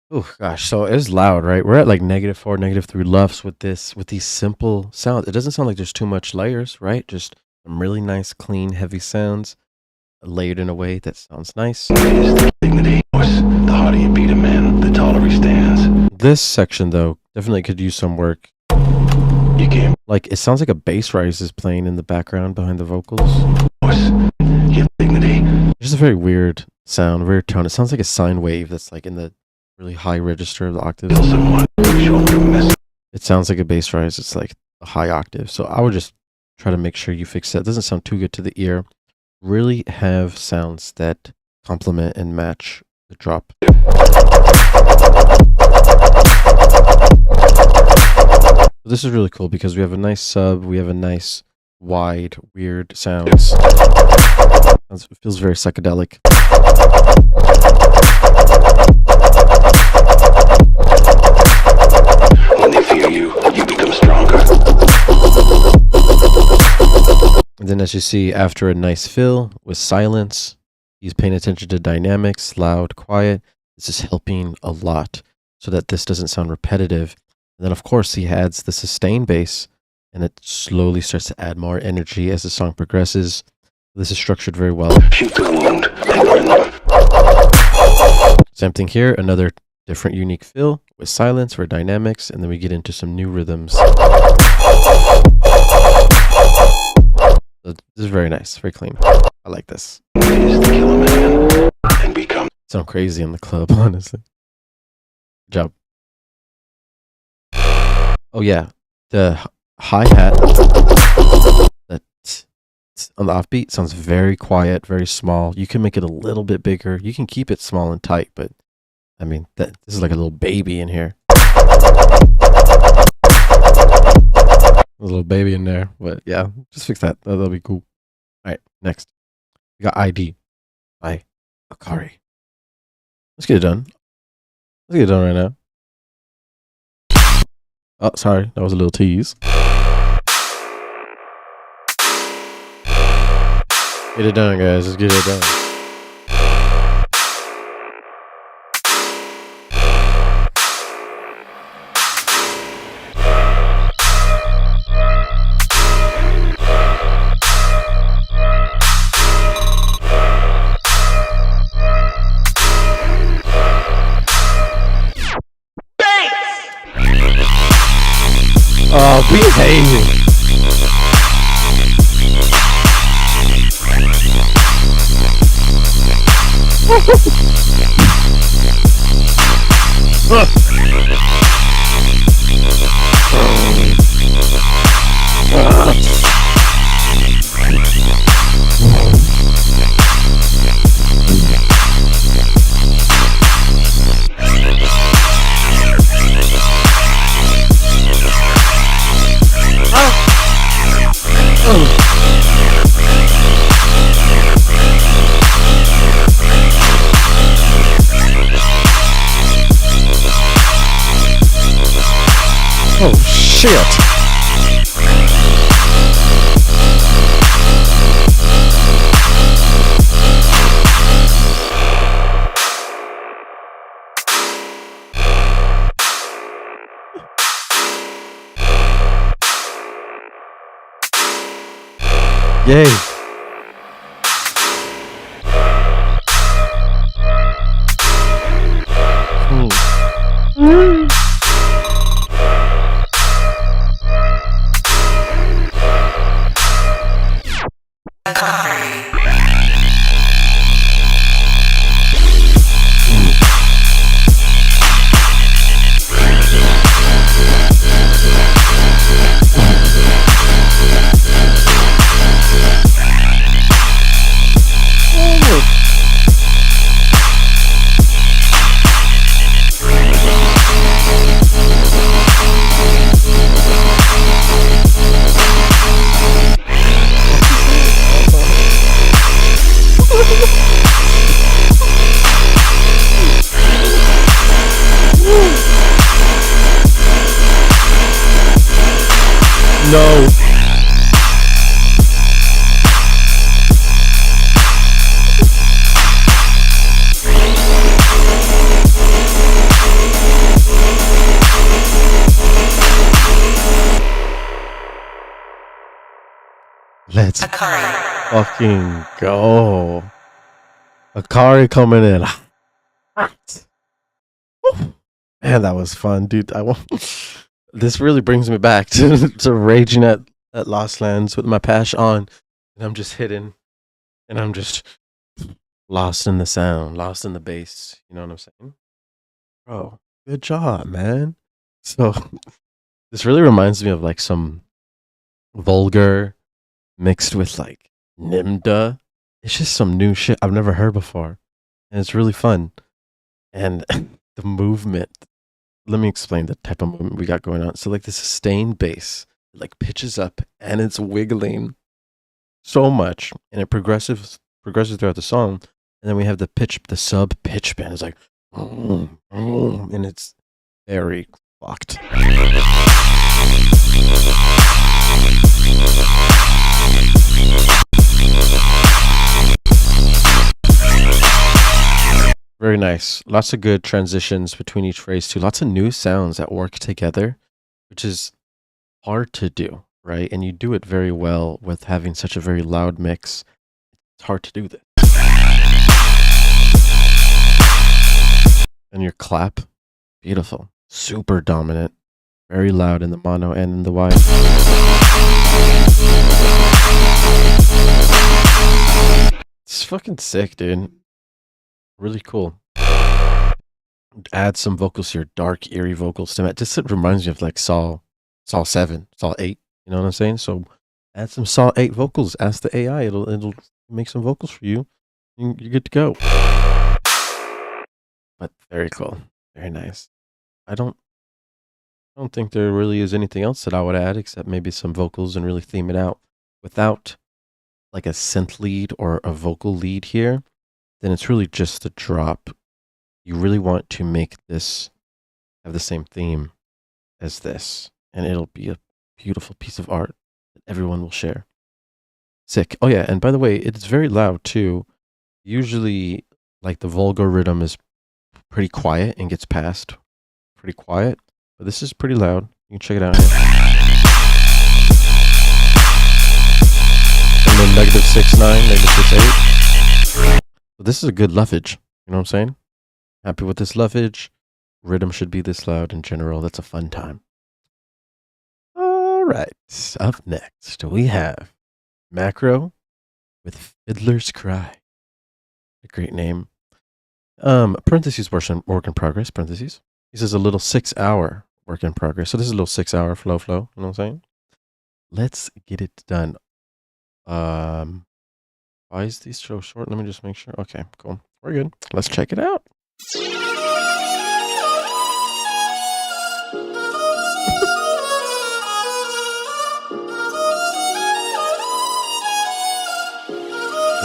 Oh gosh, so it's loud, right? We're at like -4, -3 LUFS with these simple sounds. It doesn't sound like there's too much layers, right? Just some really nice, clean, heavy sounds layered in a way that sounds nice. Dignity. The harder you beat a man, the taller he stands. This section though definitely could use some work. You can't Like it sounds like a bass rise is playing in the background behind the vocals. force your dignity. It's just a very weird sound, weird tone. It sounds like a sine wave that's like in the really high register of the octaves. Tell someone, show them a message. It sounds like a bass rise. It's like a high octave. So I would just try to make sure you fix that. It doesn't sound too good to the ear. Really have sounds that complement and match the drop. This is really cool because we have a nice sub. We have a nice wide, weird sounds. It feels very psychedelic. When they fear you, you become stronger. And then as you see, after a nice fill with silence, he's paying attention to dynamics, loud, quiet. This is helping a lot so that this doesn't sound repetitive. And then of course he adds the sustain bass and it slowly starts to add more energy as the song progresses. This is structured very well. Shoot the wound and burn them. Same thing here, another different unique fill with silence for dynamics, and then we get into some new rhythms. So this is very nice, very clean. I like this. Is to kill a man and become. Sound crazy in the club, honestly. Good job. Oh yeah, the hi-hat that's on the offbeat sounds very quiet, very small. You can make it a little bit bigger. You can keep it small and tight, but I mean, this is like a little baby in here. A little baby in there, but yeah, just fix that. That'll be cool. All right, next. We got ID by Akari. Let's get it done. Let's get it done right now. Oh, sorry. That was a little tease. Get it done, guys. Let's get it done. Oh, behave. Oh shit! Yay! Cool. No. Let's fucking go. Akari coming in. Man, that was fun, dude. This really brings me back to raging at Lost Lands with my patch on, and I'm just hidden, and I'm just lost in the sound, lost in the bass. You know what I'm saying? Bro, good job, man. So this really reminds me of like some vulgar mixed with like Nimda. It's just some new shit I've never heard before, and it's really fun. And the movement. Let me explain the type of movement we got going on. So like the sustained bass, it like pitches up and it's wiggling so much, and it progresses throughout the song. And then we have the sub pitch bend. It's like, and it's very fucked. Very nice. Lots of good transitions between each phrase too. Lots of new sounds that work together, which is hard to do, right? And you do it very well with having such a very loud mix. It's hard to do that. And your clap, beautiful. Super dominant. Very loud in the mono and in the wide. It's fucking sick, dude. Really cool. Add some vocals here, dark, eerie vocals to it. Just it reminds me of like Saw 7, Saw 8. You know what I'm saying? So add some Saw 8 vocals. Ask the AI. It'll make some vocals for you. You're good to go. But very cool. Very nice. I don't think there really is anything else that I would add except maybe some vocals and really theme it out. Without like a synth lead or a vocal lead here, then it's really just the drop. You really want to make this have the same theme as this, and it'll be a beautiful piece of art that everyone will share. Sick. Oh yeah, and by the way, it's very loud too. Usually, like the vulgar rhythm is pretty quiet and gets passed pretty quiet, but this is pretty loud. You can check it out here. And then -6.9, -6.8. But this is a good lovage. You know what I'm saying? Happy with this lovage. Rhythm should be this loud in general. That's a fun time. All right. Up next, we have Macro with Fiddler's Cry. A great name. Parentheses work in progress. Parentheses. He says a little 6-hour work in progress. So this is a little 6-hour flow. You know what I'm saying? Let's get it done. Why is these so short? Let me just make sure. Okay, cool. We're good. Let's check it out.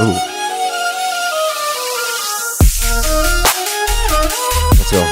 Ooh. Let's go.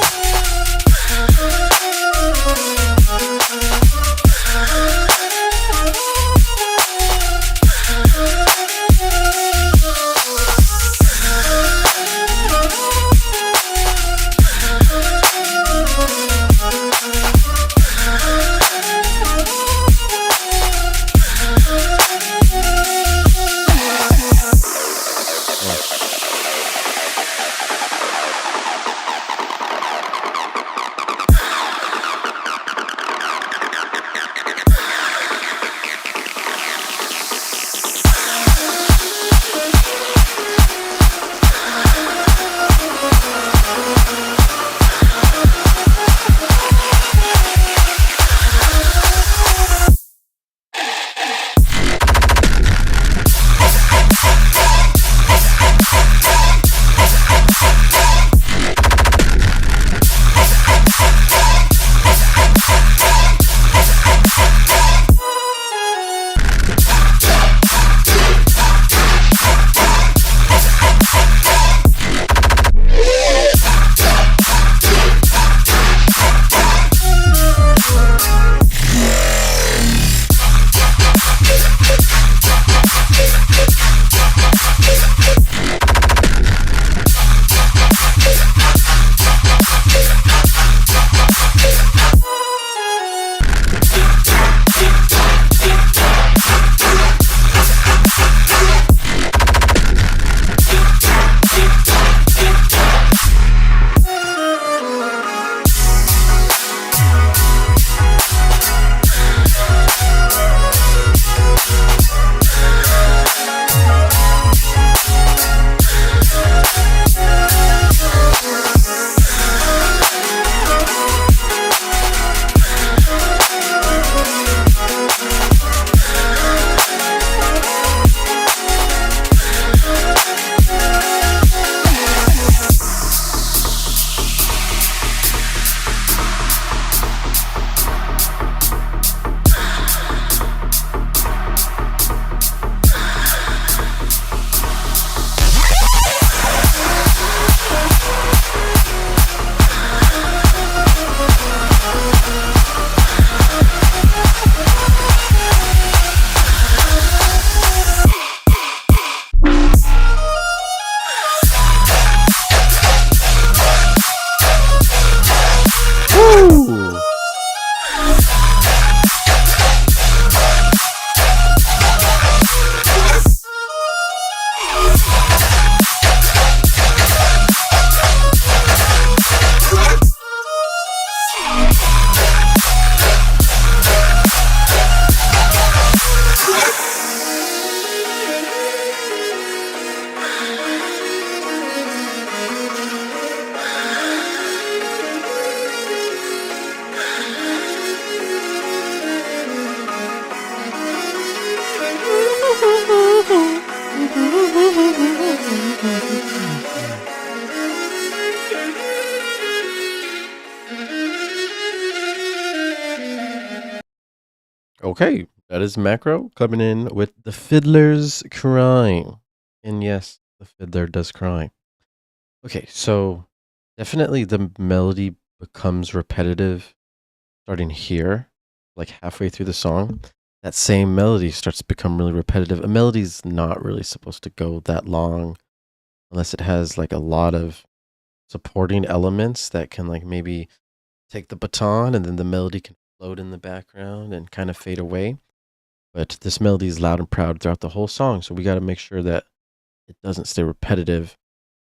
Okay, that is Macro coming in with The Fiddler's Crying. And yes, the fiddler does cry. Okay, so definitely the melody becomes repetitive starting here, like halfway through the song. That same melody starts to become really repetitive. A melody's not really supposed to go that long unless it has like a lot of supporting elements that can like maybe take the baton and then the melody can float in the background and kind of fade away. But this melody is loud and proud throughout the whole song, so we got to make sure that it doesn't stay repetitive.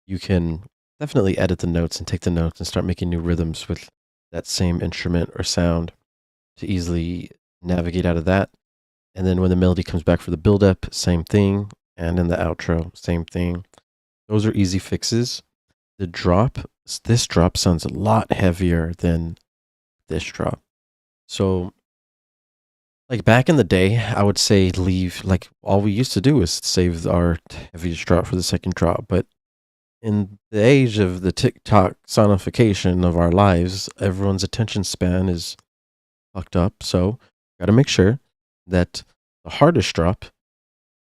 You can definitely edit the notes and take the notes and start making new rhythms with that same instrument or sound to easily navigate out of that. And then when the melody comes back for the build-up, same thing. And in the outro, same thing. Those are easy fixes. The drop, this drop sounds a lot heavier than this drop. So, like back in the day, I would say leave, like all we used to do is save our heaviest drop for the second drop. But in the age of the TikTok sonification of our lives, everyone's attention span is fucked up. So, got to make sure that the hardest drop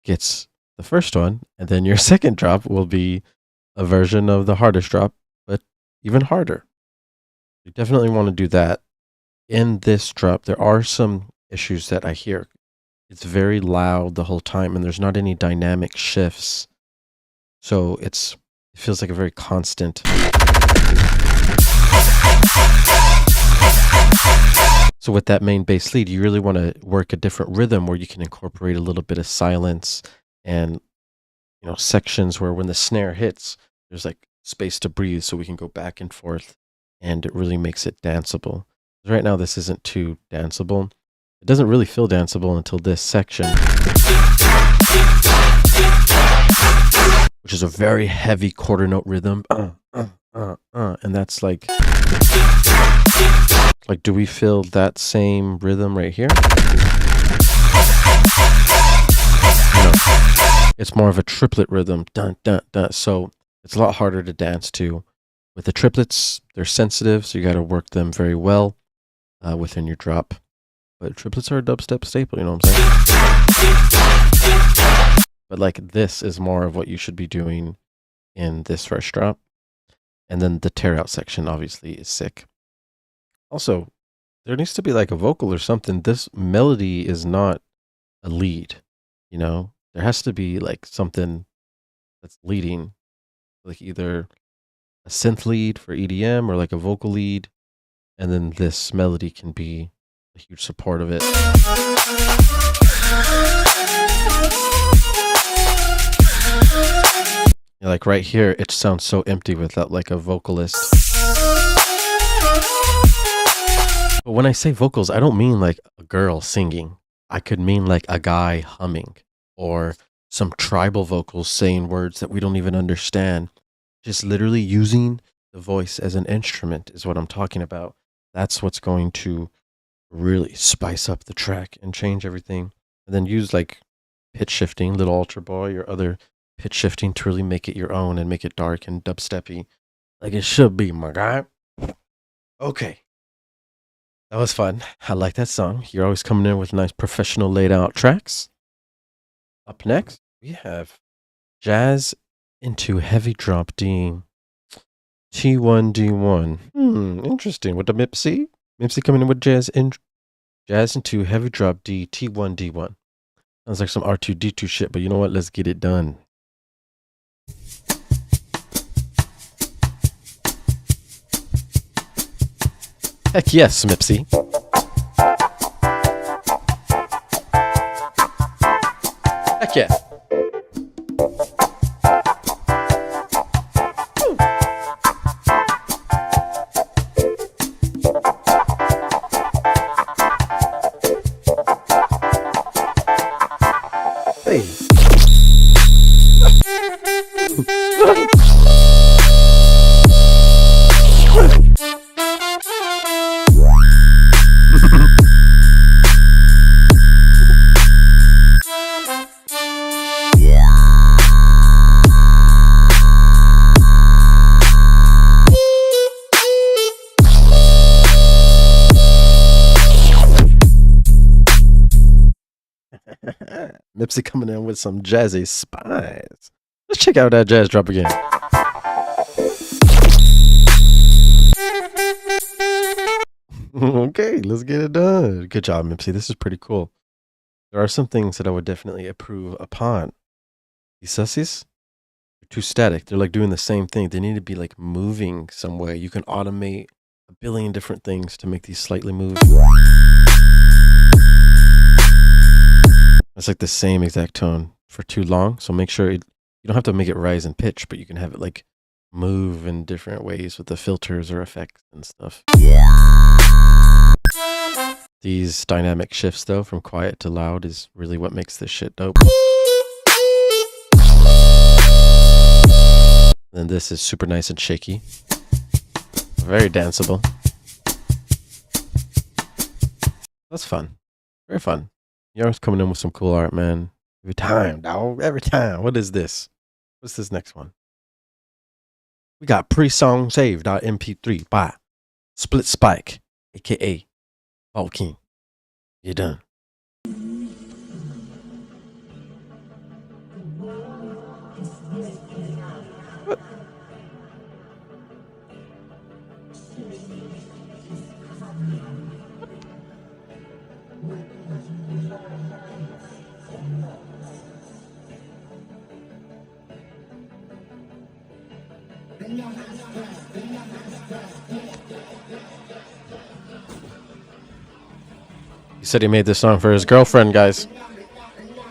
gets the first one, and then your second drop will be a version of the hardest drop, but even harder. You definitely want to do that. In this drop, there are some issues that I hear. It's very loud the whole time, and there's not any dynamic shifts. So it feels like a very constant. So with that main bass lead, you really want to work a different rhythm where you can incorporate a little bit of silence and, you know, sections where when the snare hits, there's like space to breathe so we can go back and forth, and it really makes it danceable. Right now, this isn't too danceable. It doesn't really feel danceable until this section, which is a very heavy quarter note rhythm. And that's like, do we feel that same rhythm right here? No. It's more of a triplet rhythm. Dun, dun, dun. So it's a lot harder to dance to. With the triplets, they're sensitive, so you got to work them very well within your drop. But triplets are a dubstep staple, you know what I'm saying? But like this is more of what you should be doing in this first drop. And then the tearout section obviously is sick. Also, there needs to be like a vocal or something. This melody is not a lead, you know? There has to be like something that's leading, like either a synth lead for EDM or like a vocal lead. And then this melody can be a huge support of it. Yeah, like right here, it sounds so empty without like a vocalist. But when I say vocals, I don't mean like a girl singing. I could mean like a guy humming or some tribal vocals saying words that we don't even understand. Just literally using the voice as an instrument is what I'm talking about. That's what's going to really spice up the track and change everything. And then use like pitch shifting, Little Ultra Boy, or other pitch shifting to really make it your own and make it dark and dubsteppy like it should be, my guy. Okay. That was fun. I like that song. You're always coming in with nice professional laid out tracks. Up next, we have Jazz into Heavy Drop D. T1D1. Interesting. With the MIPC? MIPC coming in with Jazz into Heavy Drop D, T1D1. Sounds like some R2D2 shit, but you know what? Let's get it done. Heck yes, MIPC. Heck yeah. Nipsey coming in with some jazzy spice. Let's check out that jazz drop again. Okay, let's get it done. Good job, Nipsey. This is pretty cool. There are some things that I would definitely approve upon. These sussies, they're too static. They're like doing the same thing. They need to be like moving some way. You can automate a billion different things to make these slightly move. It's like the same exact tone for too long. So make sure you don't have to make it rise in pitch, but you can have it like move in different ways with the filters or effects and stuff. These dynamic shifts though, from quiet to loud, is really what makes this shit dope. Then this is super nice and shaky. Very danceable. That's fun. Very fun. You're always coming in with some cool art, man. Every time, dog. Every time. What is this? What's this next one? We got pre-song save.mp3 by Split Spike, aka Vault King. You're done. What? He said he made this song for his girlfriend, guys.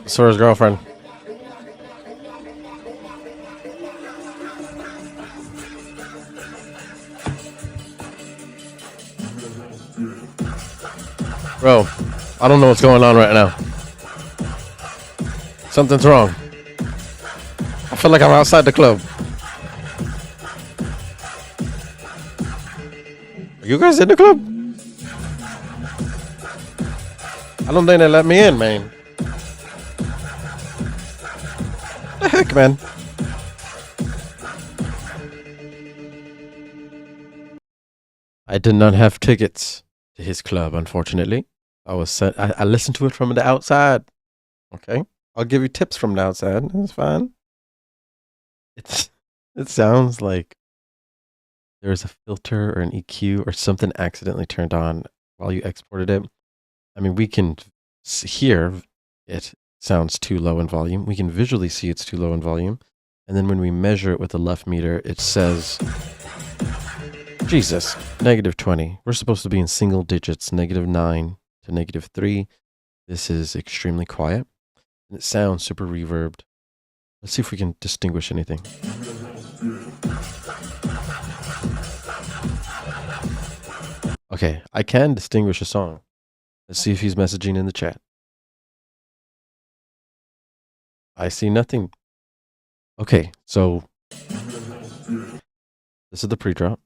It's for his girlfriend. Bro, I don't know what's going on right now. Something's wrong. I feel like I'm outside the club. Are you guys in the club? I don't think they let me in, man. The heck, man? I did not have tickets to his club, unfortunately. I was sent. I listened to it from the outside. Okay, I'll give you tips from the outside. It's fine. It sounds like there's a filter or an EQ or something accidentally turned on while you exported it. I mean, we can hear it sounds too low in volume. We can visually see it's too low in volume. And then when we measure it with the left meter, it says, Jesus, -20. We're supposed to be in single digits, -9 to -3. This is extremely quiet. And it sounds super reverbed. Let's see if we can distinguish anything. Okay, I can distinguish a song. Let's see if he's messaging in the chat. I see nothing. Okay, so this is the pre-drop.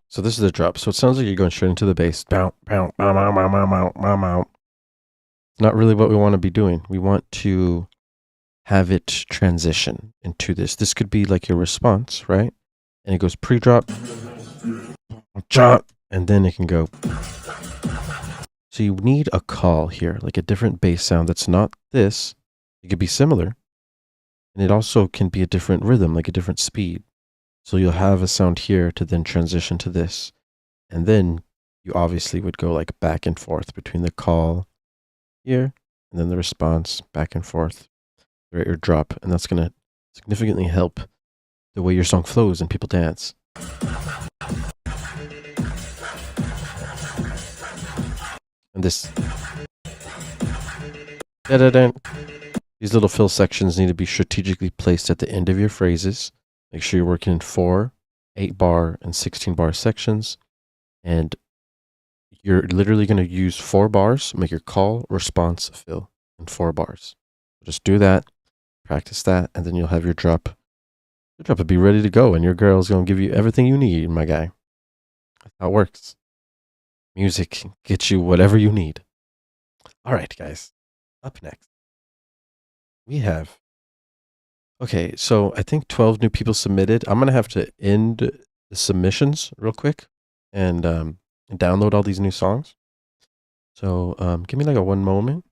So this is the drop. So it sounds like you're going straight into the bass. Bow, bow, bow, bow, bow, bow, bow, bow, bow. It's not really what we want to be doing. We want to have it transition into this. This could be like your response, right? And it goes pre-drop, and then it can go. So you need a call here, like a different bass sound that's not this. It could be similar. And it also can be a different rhythm, like a different speed. So you'll have a sound here to then transition to this. And then you obviously would go like back and forth between the call here and then the response, back and forth throughout your drop. And that's going to significantly help the way your song flows and people dance. And this, these little fill sections need to be strategically placed at the end of your phrases. Make sure you're working in 4, 8 bar, and 16 bar sections. And you're literally going to use 4 bars, make your call, response, fill in 4 bars. Just do that, practice that, and then you'll have your drop. Your drop will be ready to go, and your girl's going to give you everything you need, my guy. That's how it works. Music gets you whatever you need. All right, guys. Up next, we have... Okay, so I think 12 new people submitted. I'm going to have to end the submissions real quick and download all these new songs. So give me like a one moment.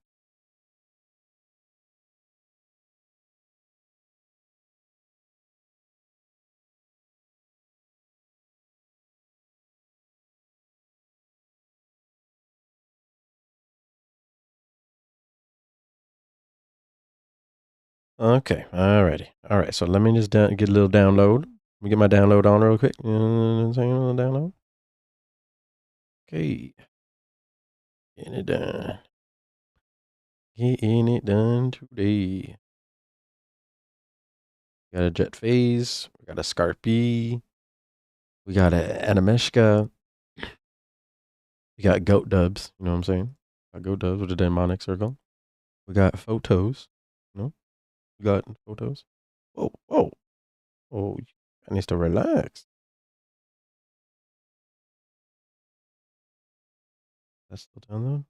Okay, alrighty. All right, so let me just get a little download. Let me get my download on real quick. You know what I'm saying? A little download. Okay. Getting it done. Getting it done today. We got a Jet Phase. We got a Scarpy. We got a Animeshka. We got Goat Dubs. You know what I'm saying? Got Goat Dubs with a demonic circle. We got Photos. No? We got Photos. Whoa, whoa. Oh, I need to relax. That's still download.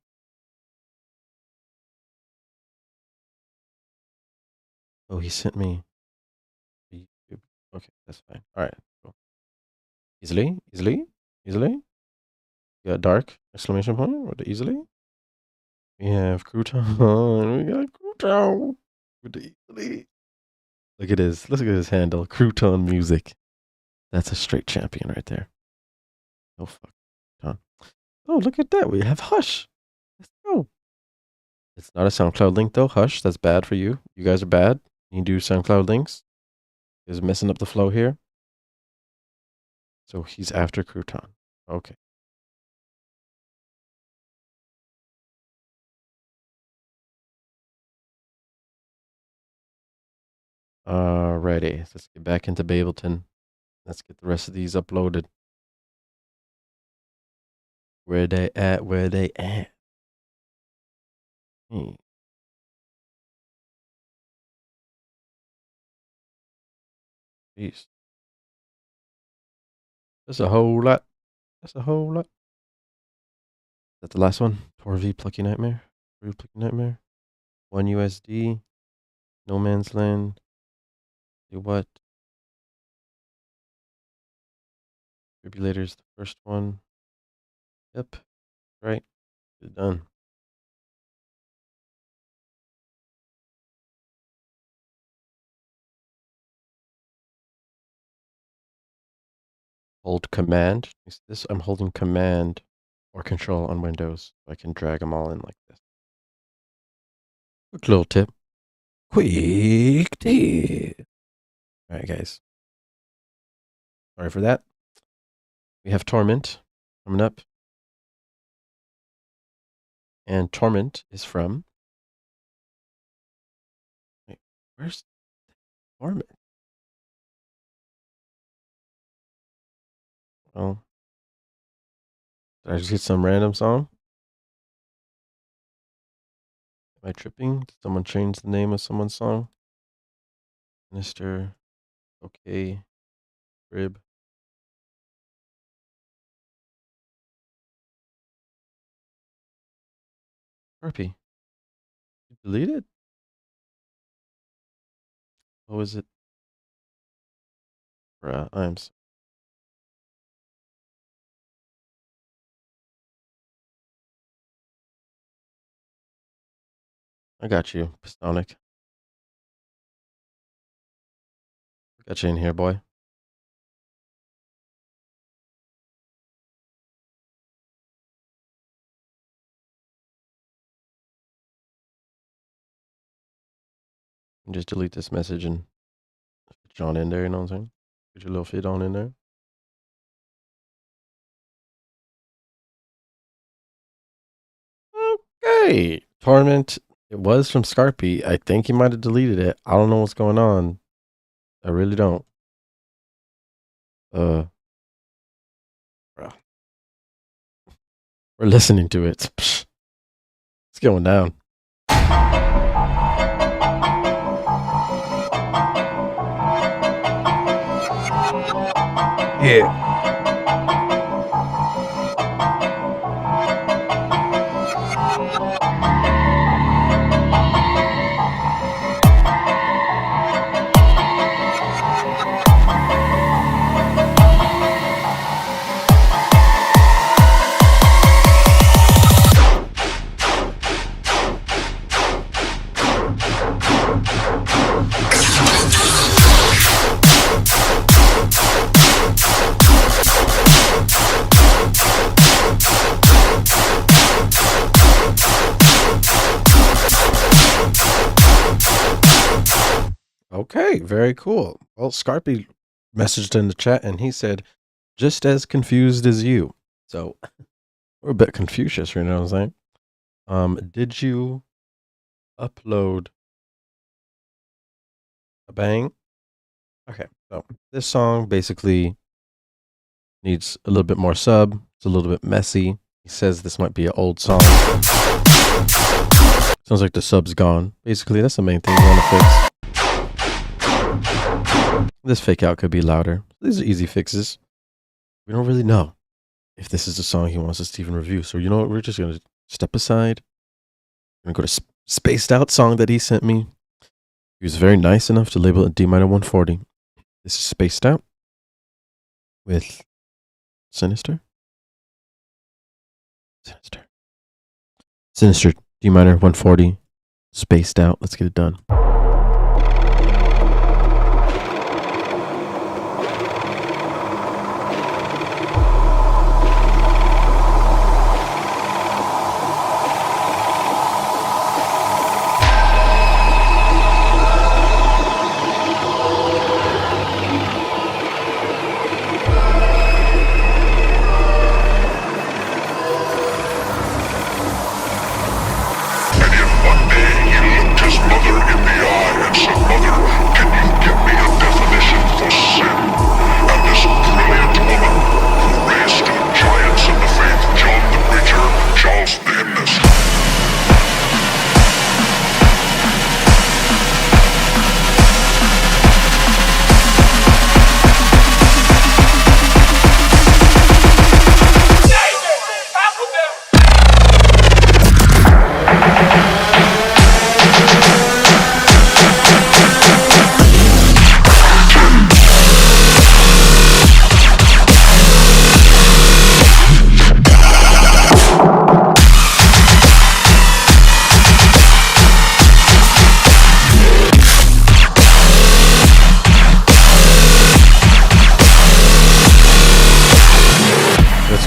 Oh, he sent me YouTube. Okay, that's fine. All right, cool. Easily. You got dark exclamation point with the easily. We have crouton. We got crouton with the easily. Look at his. Let's look at his handle. Crouton music. That's a straight champion right there. Oh fuck. Crouton. Oh, look at that. We have Hush. Let's go. It's not a SoundCloud link though. Hush. That's bad for you. You guys are bad. You do SoundCloud links. Is messing up the flow here. So he's after crouton. Okay. Alrighty. Let's get back into Babelton. Let's get the rest of these uploaded. Where they at? Where they at? Jeez. That's a whole lot. That's a whole lot. Is that the last one? Tor V Plucky Nightmare? Plucky Nightmare? 1 USD. No Man's Land. Do what? Tribulator's the first one. Yep. Right. Good done. Hold command. Is this? I'm holding command or control on Windows. So I can drag them all in like this. Quick little tip. Quick tip. All right, guys. Sorry for that. We have Torment coming up. And Torment is from... Wait, where's Torment? Well, did I just get some random song? Am I tripping? Did someone change the name of someone's song? Mr. Okay. Rib. Harpy. You deleted? What was it? Bruh, I got you, Pistonic. Got you in here, boy. And just delete this message and put John in there, you know what I'm saying? Put your little fit on in there. Okay. Torment. It was from Scarpy. I think he might have deleted it. I don't know what's going on. I really don't. Bro. We're listening to it. Psh. It's going down. Yeah. Okay, very cool. Well, Scarpy messaged in the chat and he said, just as confused as you. So we're a bit Confucius, you know what I'm saying? Did you upload a bang? Okay, so this song basically needs a little bit more sub. It's a little bit messy. He says this might be an old song. Sounds like the sub's gone. Basically, that's the main thing you want to fix. This fake out could be louder. These are easy fixes. We don't really know if this is the song he wants us to even review. So you know what? We're just going to step aside. I'm going to go to Spaced Out song that he sent me. He was very nice enough to label it D minor 140. This is Spaced Out with Sinister. Sinister D minor 140. Spaced Out. Let's get it done.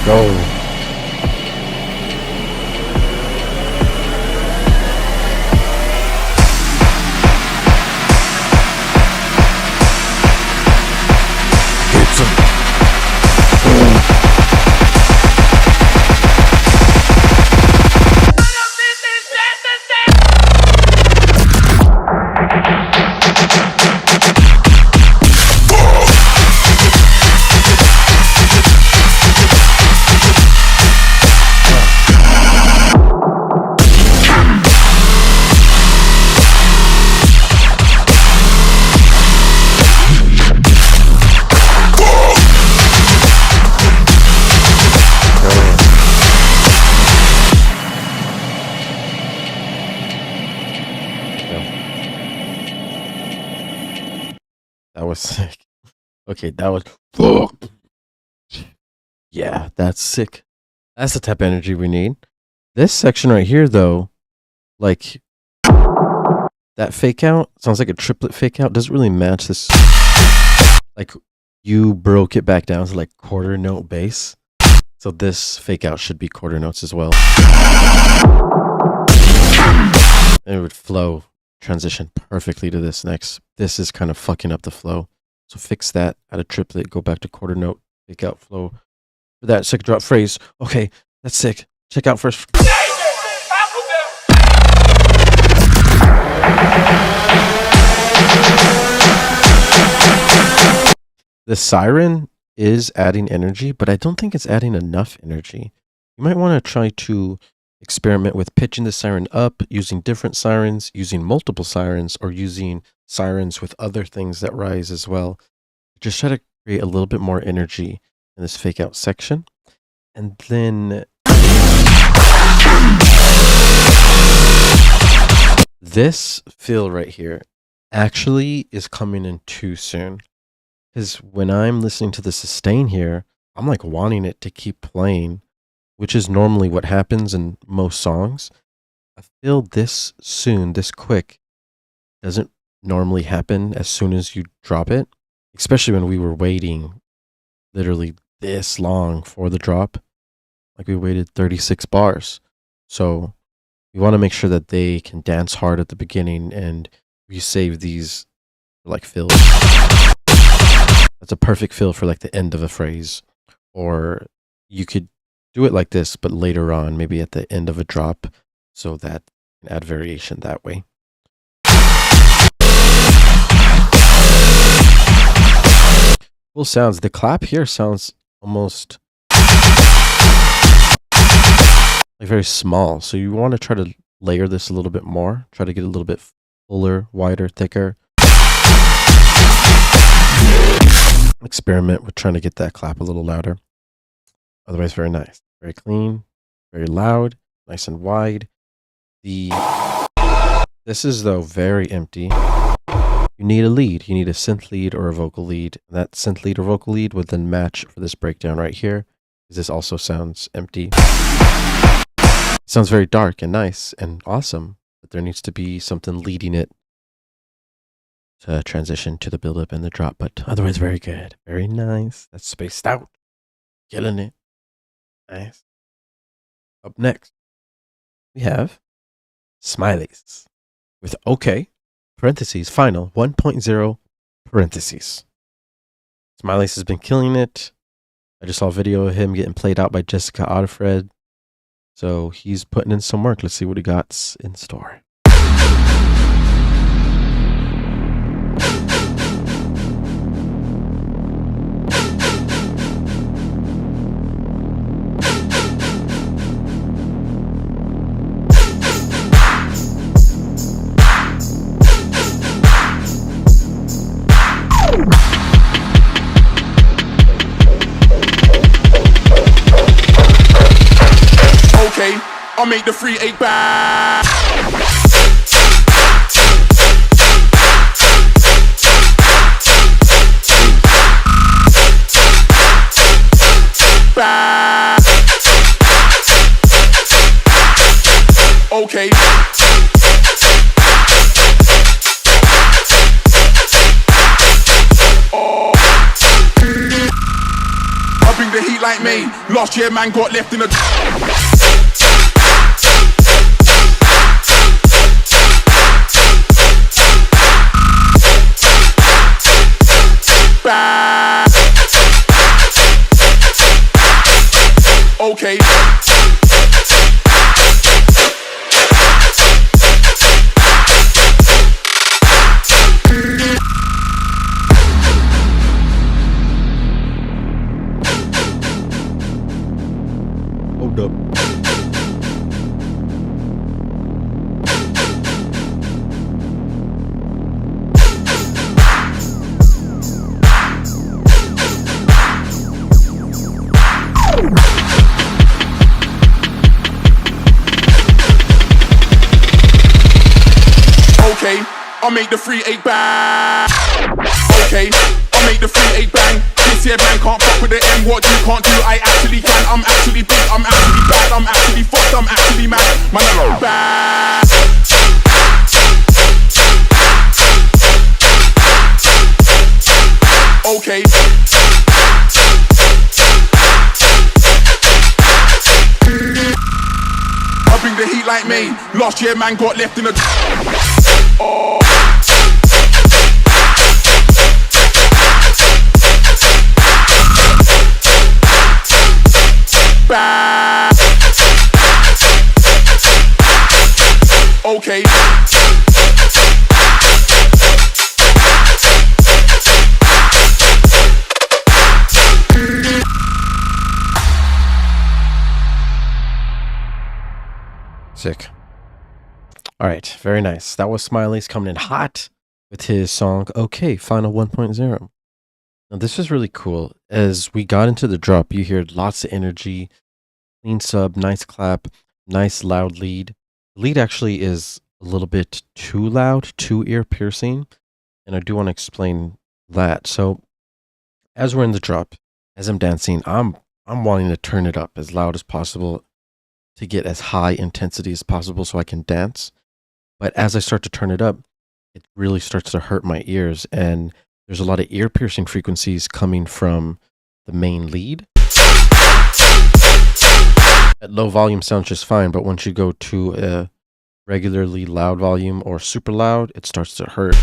Go. That was sick. Okay, that was... Yeah, that's sick. That's the type of energy we need. This section right here, though, like, that fake out sounds like a triplet fake out. Doesn't really match this. Like, you broke it back down to, like, quarter note bass. So this fake out should be quarter notes as well. And it would flow, transition perfectly to this next. This is kind of fucking up the flow. So fix that, add a triplet, go back to quarter note, fake out flow. For that second drop phrase, okay, that's sick. Check out first. The siren is adding energy, but I don't think it's adding enough energy. You might want to try to experiment with pitching the siren up, using different sirens, using multiple sirens, or using sirens with other things that rise as well. Just try to create a little bit more energy in this fake out section. And then this fill right here actually is coming in too soon. Because when I'm listening to the sustain here, I'm like wanting it to keep playing, which is normally what happens in most songs. A fill this soon, this quick, doesn't normally happen as soon as you drop it, especially when we were waiting literally this long for the drop. Like we waited 36 bars. So we want to make sure that they can dance hard at the beginning, and we save these like fills. That's a perfect fill for like the end of a phrase. Or you could do it like this, but later on, maybe at the end of a drop, so that you can add variation that way. Cool sounds. The clap here sounds almost like very small. So you want to try to layer this a little bit more. Try to get a little bit fuller, wider, thicker. Experiment with trying to get that clap a little louder. Otherwise, very nice. Very clean, very loud, nice and wide. This is, though, very empty. You need a lead. You need a synth lead or a vocal lead. That synth lead or vocal lead would then match for this breakdown right here, because this also sounds empty. It sounds very dark and nice and awesome, but there needs to be something leading it to transition to the build-up and the drop, but otherwise very good. Very nice. That's spaced out. Killing it. Nice. Up next, we have Smileys with OK, parentheses, final 1.0, parentheses. Smileys has been killing it. I just saw a video of him getting played out by Jessica Otterfred. So he's putting in some work. Let's see what he got in store. I'll make the 3-8 back. Okay. I bring the heat like me. Last year, man got left in a. Okay. Hold up. Okay, I'll make the 3-8 bang. Okay, I'll make the 3-8 bang. This here bang can't fuck with the M. What you can't do, I actually can. I'm actually big, I'm actually bad, I'm actually fucked, I'm actually mad. Man, I'm bad. Okay. I bring the heat like me. Last year, man got left in a. Oh. Bah. Okay. Sick. All right, very nice. That was Smileys coming in hot with his song OK, Final 1.0. Now, this is really cool. As we got into the drop, you hear lots of energy, clean sub, nice clap, nice loud lead. The lead actually is a little bit too loud, too ear-piercing, and I do want to explain that. So, as we're in the drop, as I'm dancing, I'm wanting to turn it up as loud as possible to get as high intensity as possible so I can dance. But as I start to turn it up, it really starts to hurt my ears, and there's a lot of ear-piercing frequencies coming from the main lead. At low volume sounds just fine, but once you go to a regularly loud volume or super loud, it starts to hurt.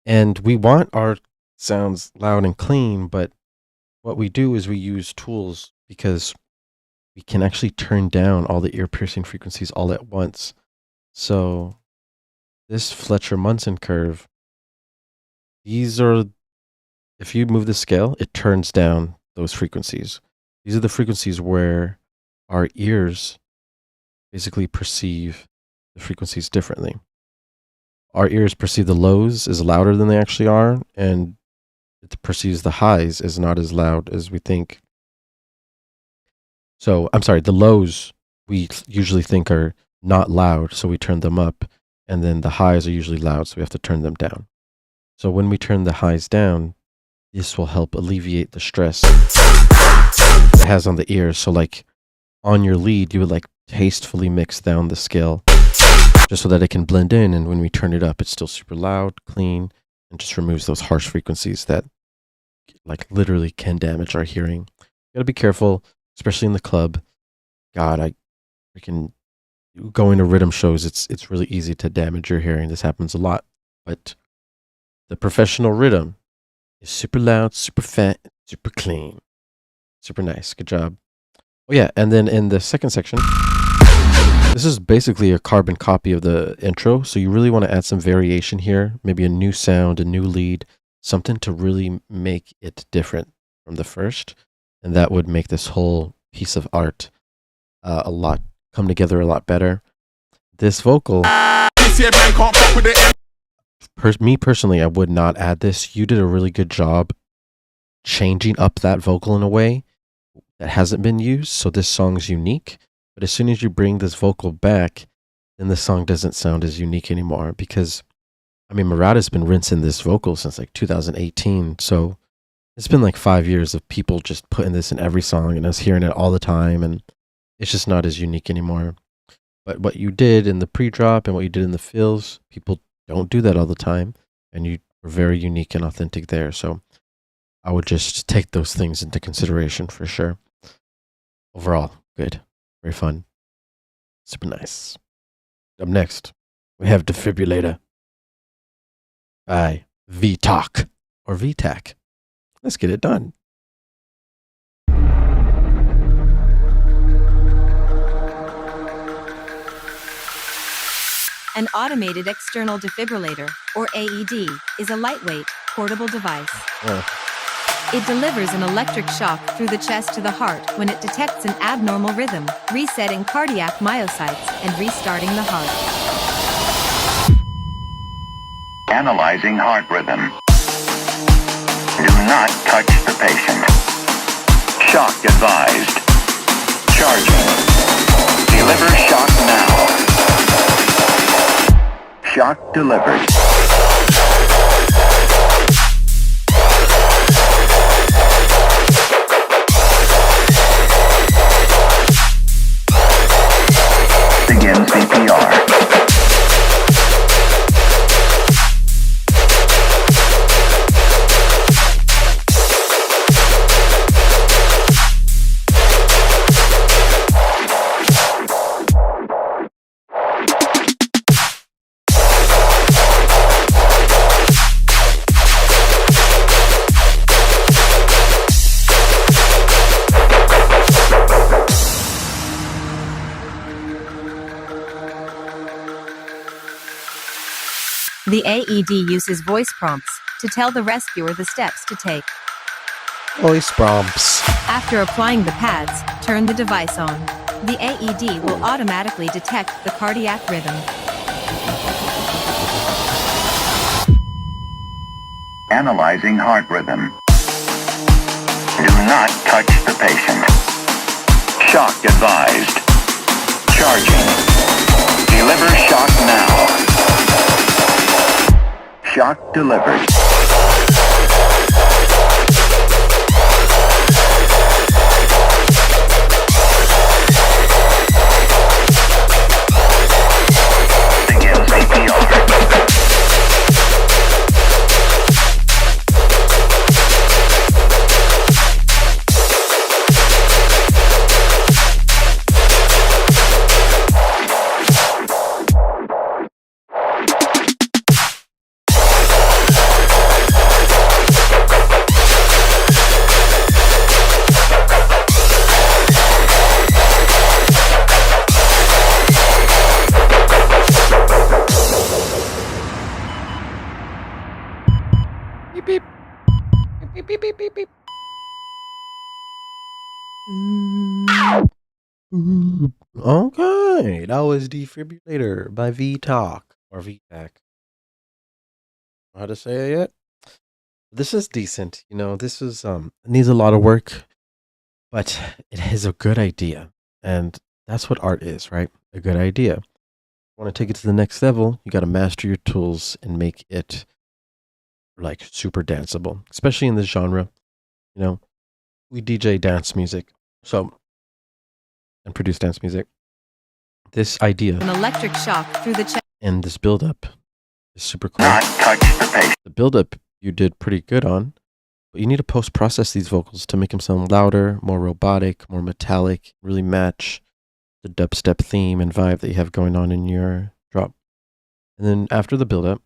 And we want our sounds loud and clean, but what we do is we use tools because we can actually turn down all the ear piercing frequencies all at once. So this Fletcher-Munson curve, these are, if you move the scale, it turns down those frequencies. These are the frequencies where our ears basically perceive the frequencies differently. Our ears perceive the lows as louder than they actually are, and it perceives the highs as not as loud as we think. So, I'm sorry, the lows we usually think are not loud, so we turn them up, and then the highs are usually loud, so we have to turn them down. So when we turn the highs down, this will help alleviate the stress it has on the ears. So like on your lead, you would like tastefully mix down the scale just so that it can blend in, and when we turn it up, it's still super loud, clean, and just removes those harsh frequencies that like literally can damage our hearing. You gotta be careful, especially in the club. God, I freaking going to rhythm shows, it's really easy to damage your hearing. This happens a lot, but the professional rhythm is super loud, super fat, super clean, super nice. Good job. Oh yeah, and then in the second section, this is basically a carbon copy of the intro, so you really want to add some variation here, maybe a new sound, a new lead, something to really make it different from the first, and that would make this whole piece of art come together a lot better. This vocal, me personally, I would not add this. You did a really good job changing up that vocal in a way that hasn't been used, so this song's unique. But as soon as you bring this vocal back, then the song doesn't sound as unique anymore, because I mean, Murata's been rinsing this vocal since like 2018, so it's been like 5 years of people just putting this in every song and us hearing it all the time, and it's just not as unique anymore. But what you did in the pre-drop and what you did in the fills, people don't do that all the time, and you were very unique and authentic there. So I would just take those things into consideration for sure. Overall, good. Very fun. Super nice. Up next, we have Defibrillator by VTAC or VTAC. Let's get it done. An automated external defibrillator, or AED, is a lightweight, portable device. Oh. It delivers an electric shock through the chest to the heart when it detects an abnormal rhythm, resetting cardiac myocytes and restarting the heart. Analyzing heart rhythm. Do not touch the patient. Shock advised. Charging. Deliver shock now. Shock delivered. Begin CPR. The AED uses voice prompts to tell the rescuer the steps to take. Voice prompts. After applying the pads, turn the device on. The AED will automatically detect the cardiac rhythm. Analyzing heart rhythm. Do not touch the patient. Shock advised. Charging. Deliver shock now. Shock delivered. Begin CPR. beep, beep, beep, beep. Okay, that was Defibrillator by V-Talk or V-Tac. How to say it yet? This is decent. You know, this is it needs a lot of work, but it is a good idea. And that's what art is, right? A good idea. Want to take it to the next level, you got to master your tools and make it like super danceable, especially in this genre. You know, we DJ dance music, so and produce dance music. This idea An electric shock through the chest. and this build up is super cool. Not touch the patient. The build up you did pretty good on, but you need to post process these vocals to make them sound louder, more robotic, more metallic, really match the dubstep theme and vibe that you have going on in your drop. And then after the build up,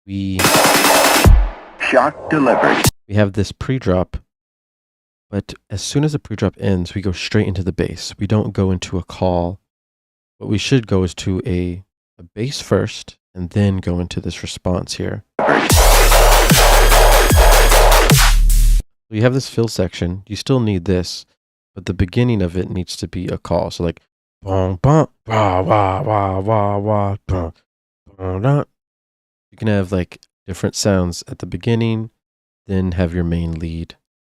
we Shock delivered. have this pre-drop, but as soon as the pre-drop ends, we go straight into the bass. We don't go into a call. What we should go is to a bass first and then go into this response here. We have this fill section. You still need this, but the beginning of it needs to be a call. So like, bong, bong, wah, wah, wah, wah, wah, bong, bong, bong. You can have like different sounds at the beginning, then have your main lead,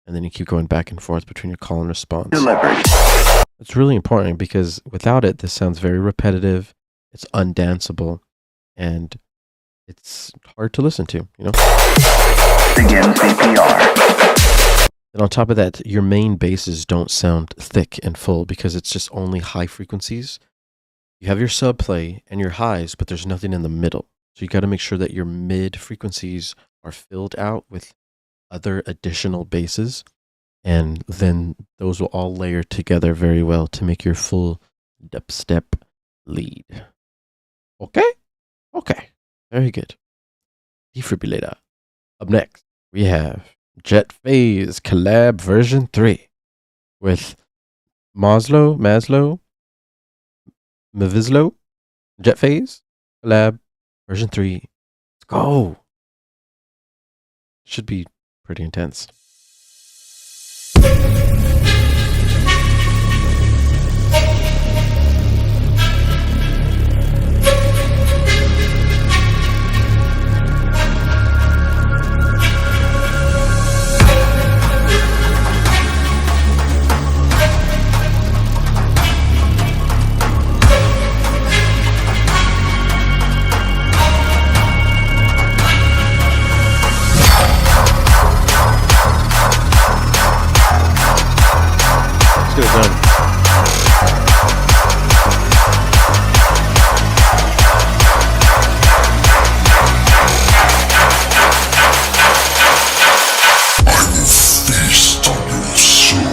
and then you keep going back and forth between your call and response. Delivered. It's really important because without it, this sounds very repetitive. It's undanceable, and it's hard to listen to, you know? Begin CPR. And on top of that, your main basses don't sound thick and full because it's just only high frequencies. You have your sub play and your highs, but there's nothing in the middle. So you got to make sure that your mid frequencies are filled out with other additional basses. And then those will all layer together very well to make your full dubstep lead. Okay? Okay. Very good. Defibrillator. Up next, we have Jet Phase Collab version 3 with Maslow, Mavislow, Jet Phase Collab version 3. Let's go. Should be pretty intense. Let's get it done. Feast on your soul.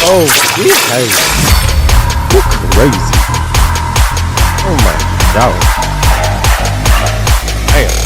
Oh, hey. You're crazy. Oh my god. Damn.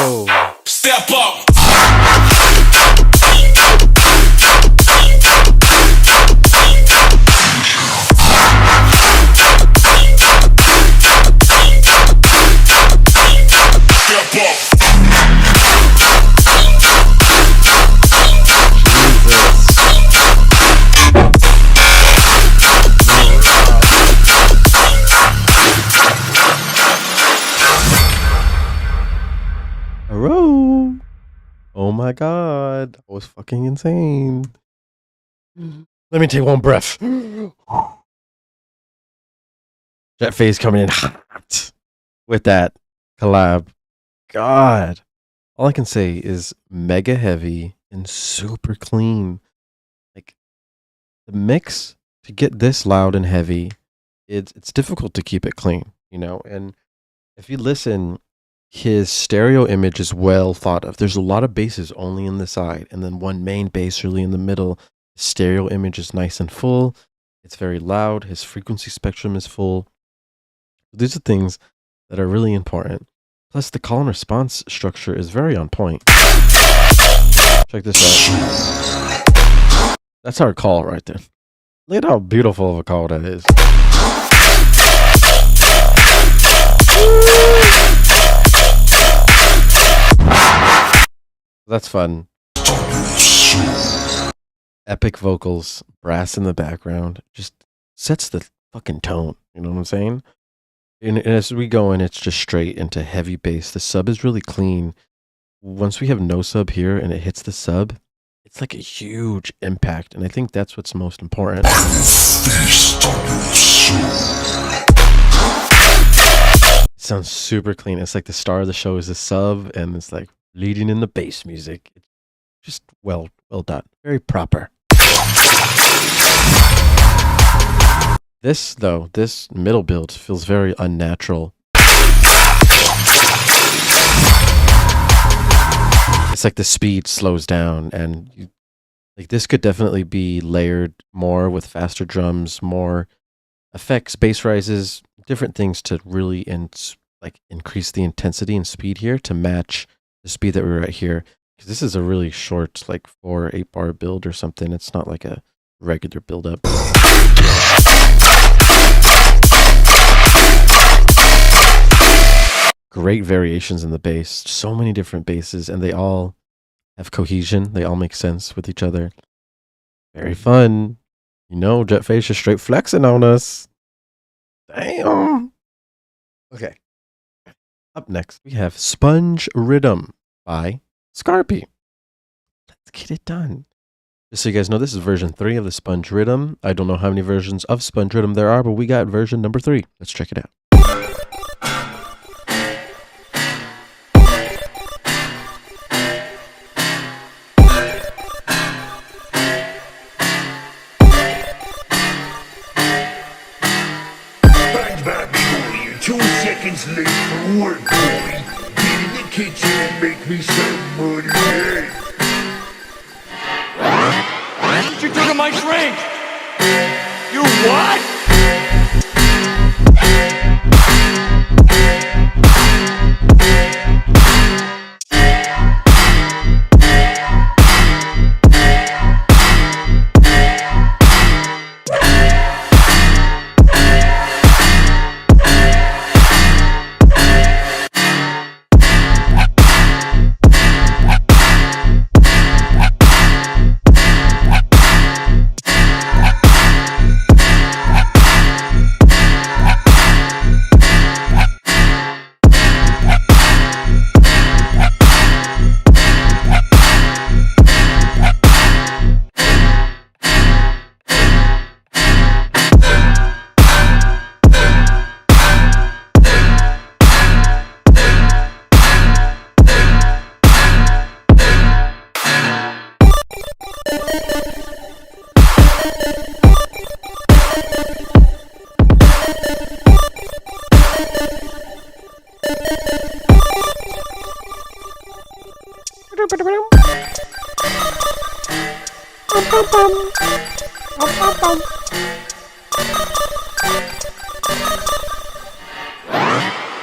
Oh. Step up. Hello. Oh my god. That was fucking insane. Let me take one breath. Jet Phase coming in hot with that collab. God. All I can say is mega heavy and super clean. Like the mix to get this loud and heavy, it's difficult to keep it clean, you know? And if you listen, his stereo image is well thought of. There's a lot of basses only in the side, and then one main bass really in the middle. His stereo image is nice and full. It's very loud. His frequency spectrum is full. These are things that are really important. Plus, the call and response structure is very on point. Check this out. That's our call right there. Look at how beautiful of a call that is. That's fun. Epic vocals, brass in the background, just sets the fucking tone. You know what I'm saying? And as we go in, it's just straight into heavy bass. The sub is really clean. Once we have no sub here and it hits the sub, it's like a huge impact. And I think that's what's most important. It sounds super clean. It's like the star of the show is the sub, and it's like leading in the bass music. It's just well done. Very proper. This, though, this middle build feels very unnatural. It's like the speed slows down, and like this could definitely be layered more with faster drums, more effects, bass rises, different things to really increase the intensity and speed here to match the speed that we're at here. Because this is a really short, like 4 or 8 bar build or something. It's not like a regular build up. Great variations in the bass. So many different basses, and they all have cohesion. They all make sense with each other. Very fun. You know, Jet Phase is straight flexing on us. Damn. Okay. Up next, we have Sponge Rhythm by Scarpy. Let's get it done. Just so you guys know, this is version 3 of the Sponge Rhythm. I don't know how many versions of Sponge Rhythm there are, but we got version number 3. Let's check it out. Late for work, boy. Get in the kitchen and make me some money. What you do to my drink? You what?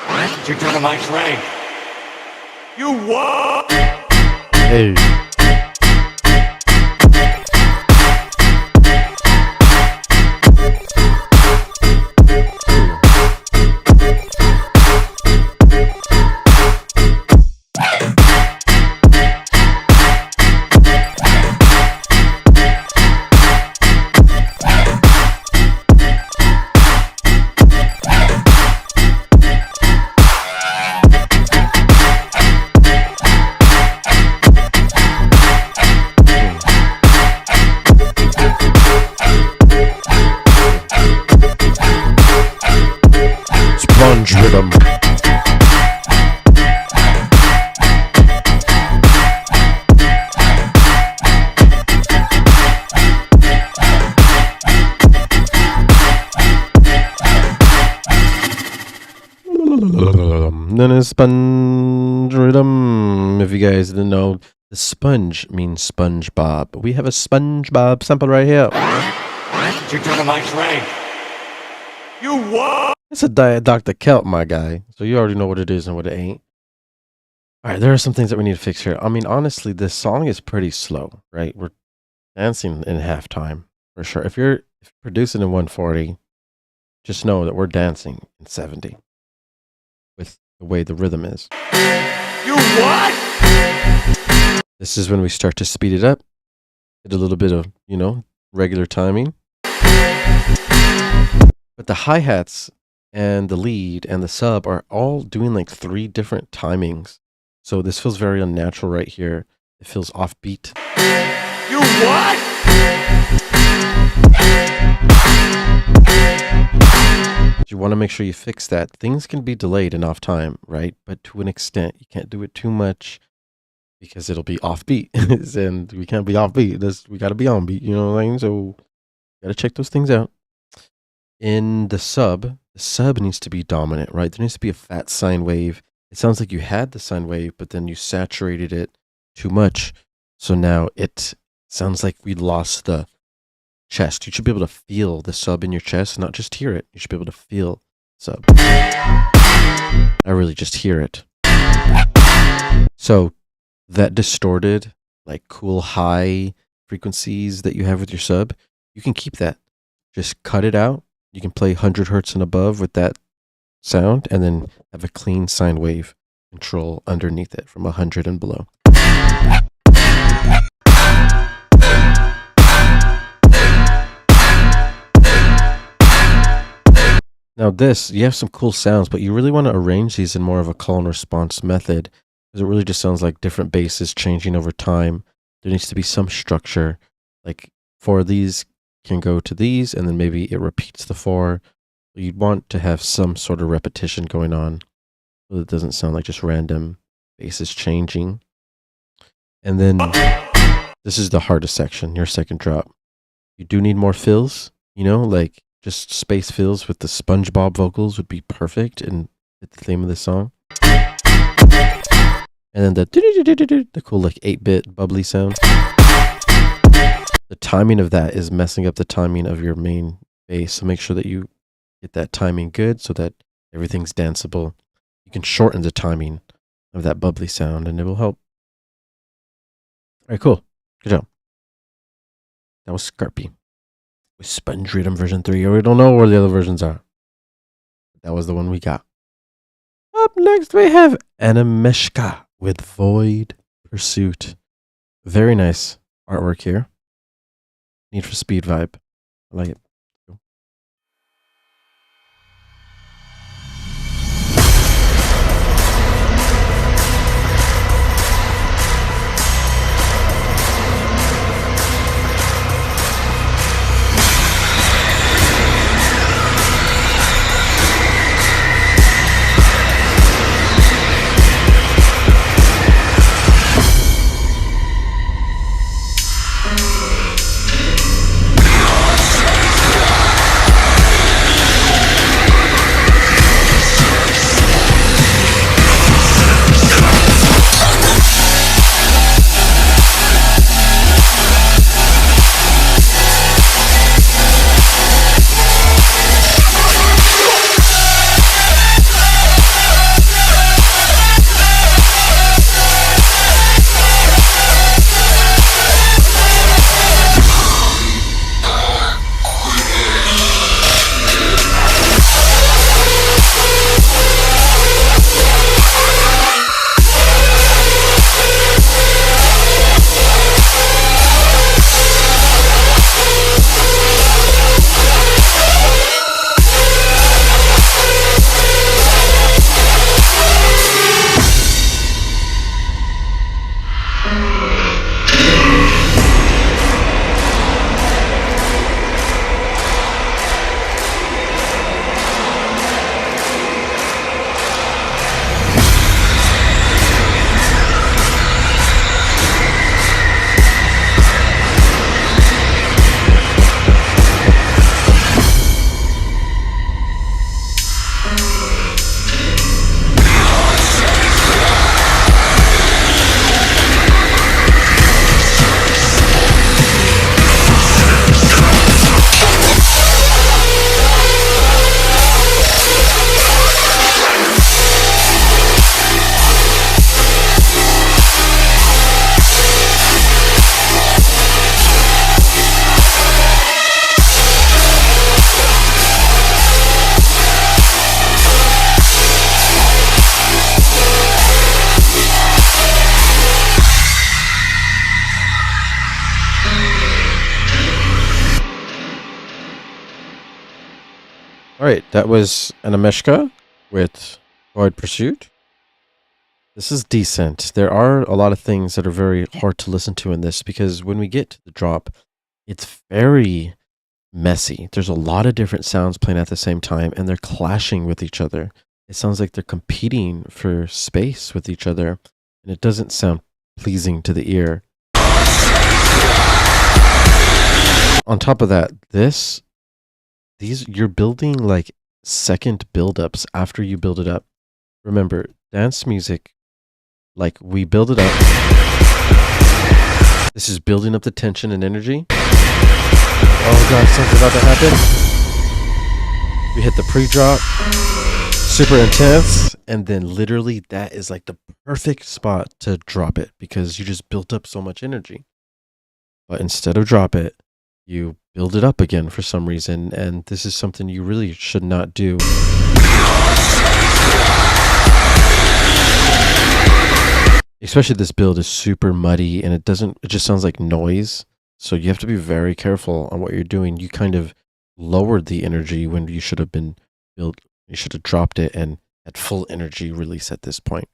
What you do to my drink? You what? Hey. Sponge rhythm. Then a sponge rhythm. If you guys didn't know, the sponge means SpongeBob. We have a SpongeBob sample right here. You took my drink. You what? It's a Dr. Kelp, my guy. So you already know what it is and what it ain't. All right, there are some things that we need to fix here. I mean, honestly, this song is pretty slow, right? We're dancing in halftime for sure. If you're producing in 140, just know that we're dancing in 70 with the way the rhythm is. You what? This is when we start to speed it up. Get a little bit of, regular timing. But the hi-hats and the lead and the sub are all doing like 3 different timings. So this feels very unnatural right here. It feels offbeat. You what? You want to make sure you fix that. Things can be delayed and off time, right? But to an extent, you can't do it too much because it'll be offbeat. And we can't be offbeat. We got to be on beat, you know what I mean? So you got to check those things out. In the sub needs to be dominant, right? There needs to be a fat sine wave. It sounds like you had the sine wave, but then you saturated it too much. So now it sounds like we lost the chest. You should be able to feel the sub in your chest, not just hear it. You should be able to feel sub. I really just hear it. So that distorted, like cool high frequencies that you have with your sub, you can keep that. Just cut it out. You can play 100 hertz and above with that sound and then have a clean sine wave control underneath it from 100 and below. Now this, you have some cool sounds, but you really want to arrange these in more of a call and response method because it really just sounds like different basses changing over time. There needs to be some structure, like 4 of these can go to these and then maybe it repeats the 4. You'd want to have some sort of repetition going on so it doesn't sound like just random basses changing. And then this is the hardest section, your second drop. You do need more fills, like just space fills with the SpongeBob vocals would be perfect and fit the theme of the song. And then the cool like 8-bit bubbly sound. The timing of that is messing up the timing of your main bass. So make sure that you get that timing good so that everything's danceable. You can shorten the timing of that bubbly sound and it will help. All right, cool. Good job. That was Scarpy with Sponge Rhythm version 3. We don't know where the other versions are. That was the one we got. Up next we have Aanac with Void Pursuit. Very nice artwork here. Need for Speed vibe. I like it. Cool. Alright, that was Aanac with Void Pursuit. This is decent. There are a lot of things that are very hard to listen to in this because when we get to the drop, it's very messy. There's a lot of different sounds playing at the same time and they're clashing with each other. It sounds like they're competing for space with each other and it doesn't sound pleasing to the ear. On top of that, you're building like second build-ups after you build it up. Remember, dance music, like we build it up. This is building up the tension and energy. Oh god, something's about to happen. We hit the pre-drop, super intense, and then literally that is like the perfect spot to drop it because you just built up so much energy. But instead of drop it, you build it up again for some reason, and this is something you really should not do. Especially this build is super muddy and it just sounds like noise. So you have to be very careful on what you're doing. You kind of lowered the energy when you should have been built. You should have dropped it and at full energy release at this point.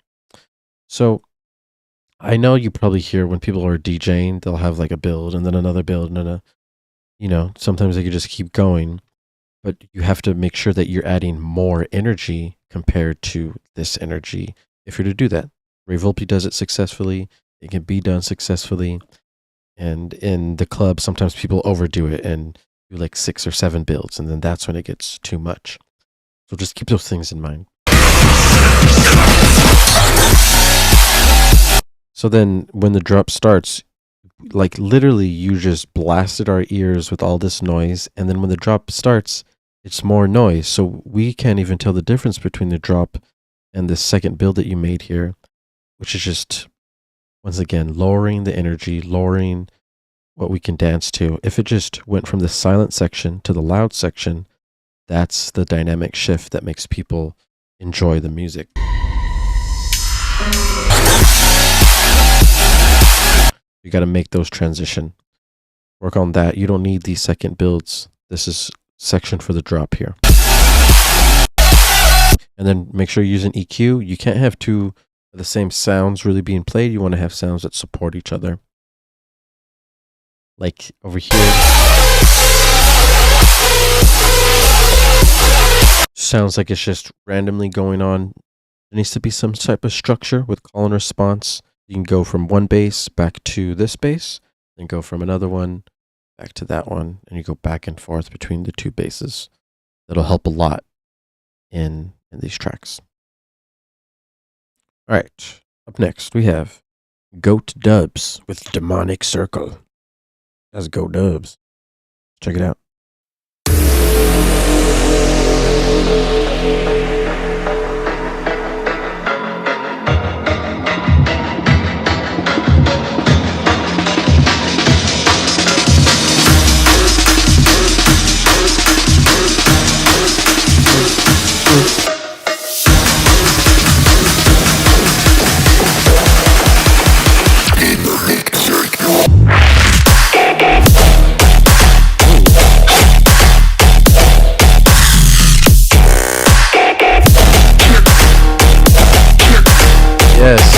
So I know you probably hear when people are DJing, they'll have like a build and then another build and then sometimes they could just keep going, but you have to make sure that you're adding more energy compared to this energy if you're to do that. Ray Volpe does it successfully. It can be done successfully. And in the club, sometimes people overdo it and do like 6 or 7 builds, and then that's when it gets too much. So just keep those things in mind. So then when the drop starts, like literally you just blasted our ears with all this noise, and then when the drop starts, it's more noise. So we can't even tell the difference between the drop and the second build that you made here, which is just, once again, lowering the energy, lowering what we can dance to. If it just went from the silent section to the loud section, that's the dynamic shift that makes people enjoy the music. You got to make those transition. Work on that. You don't need these second builds. This is section for the drop here. And then make sure you're using EQ. You can't have two of the same sounds really being played. You want to have sounds that support each other. Like over here. Sounds like it's just randomly going on. There needs to be some type of structure with call and response. You can go from one bass back to this bass, then go from another one back to that one, and you go back and forth between the two basses. That'll help a lot in these tracks. All right, up next we have Goat Dubs with Demonic Circle. That's Goat Dubs. Check it out. Yes.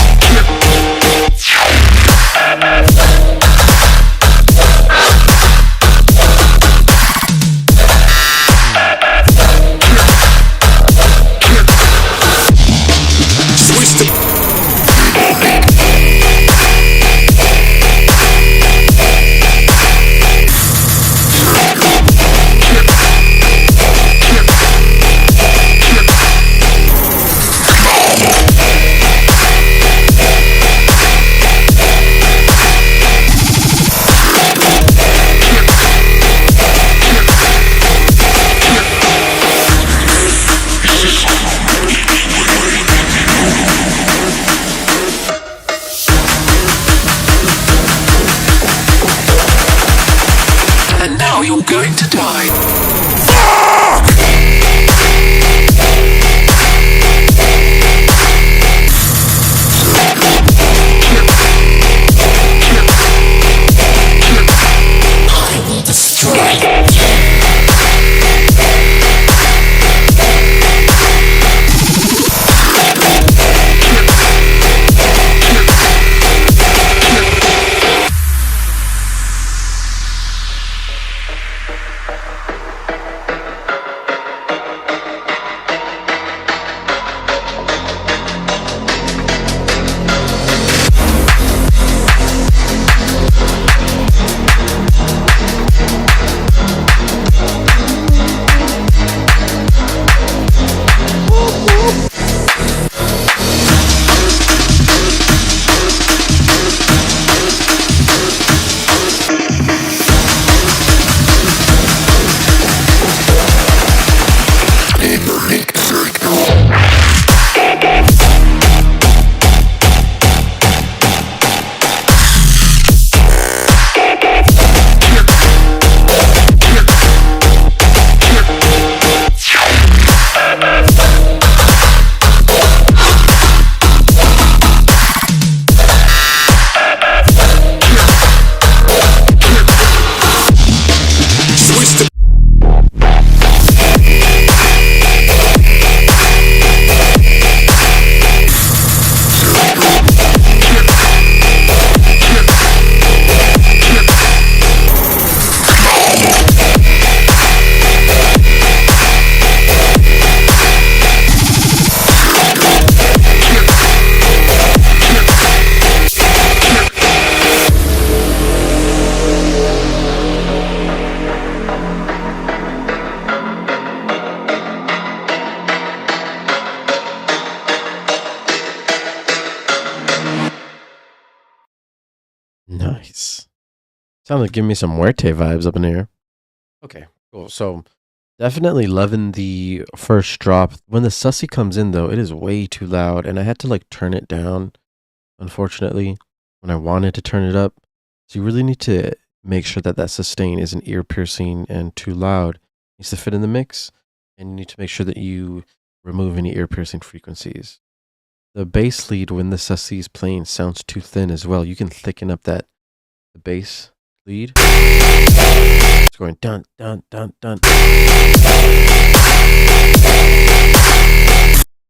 Sounds like giving me some Muerte vibes up in here. Okay, cool. So definitely loving the first drop. When the sussy comes in though, it is way too loud, and I had to like turn it down, unfortunately, when I wanted to turn it up. So you really need to make sure that that sustain isn't ear piercing and too loud. It needs to fit in the mix, and you need to make sure that you remove any ear piercing frequencies. The bass lead when the sussy is playing sounds too thin as well. You can thicken up the bass lead. It's going dun dun dun dun.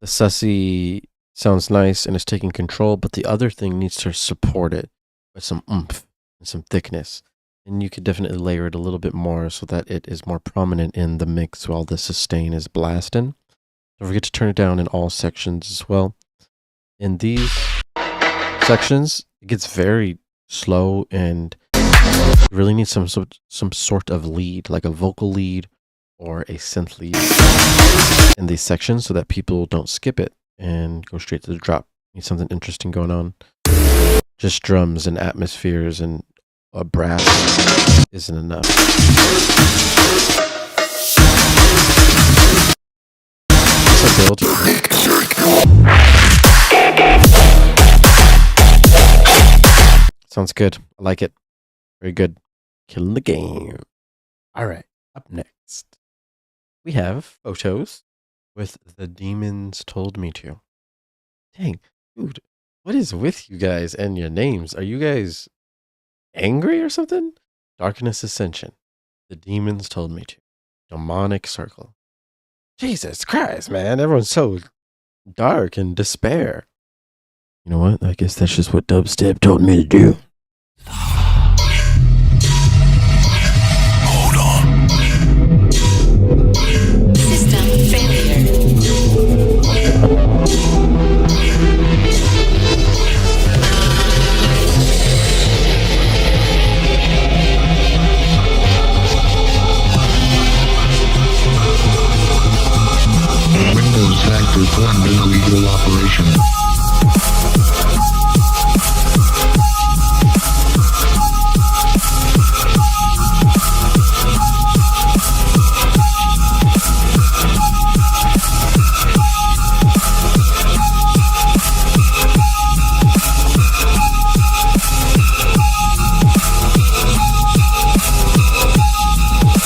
The sussy sounds nice and is taking control, but the other thing needs to support it with some oomph and some thickness. And you could definitely layer it a little bit more so that it is more prominent in the mix while the sustain is blasting. Don't forget to turn it down in all sections as well. In these sections, it gets very slow, and you really need some sort of lead, like a vocal lead or a synth lead in these sections so that people don't skip it and go straight to the drop. Need something interesting going on. Just drums and atmospheres and a brass isn't enough. What's up, build? Sounds good. I like it. Very good. Killing the game. All right. Up next, we have photos with The Demons Told Me To. Dang, dude, what is with you guys and your names? Are you guys angry or something? Darkness Ascension. The Demons Told Me To. Demonic Circle. Jesus Christ, man. Everyone's so dark and despair. You know what? I guess that's just what dubstep told me to do. System failure. Windows hack performed illegal operation.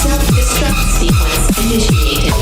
Self-destruct sequence initiated.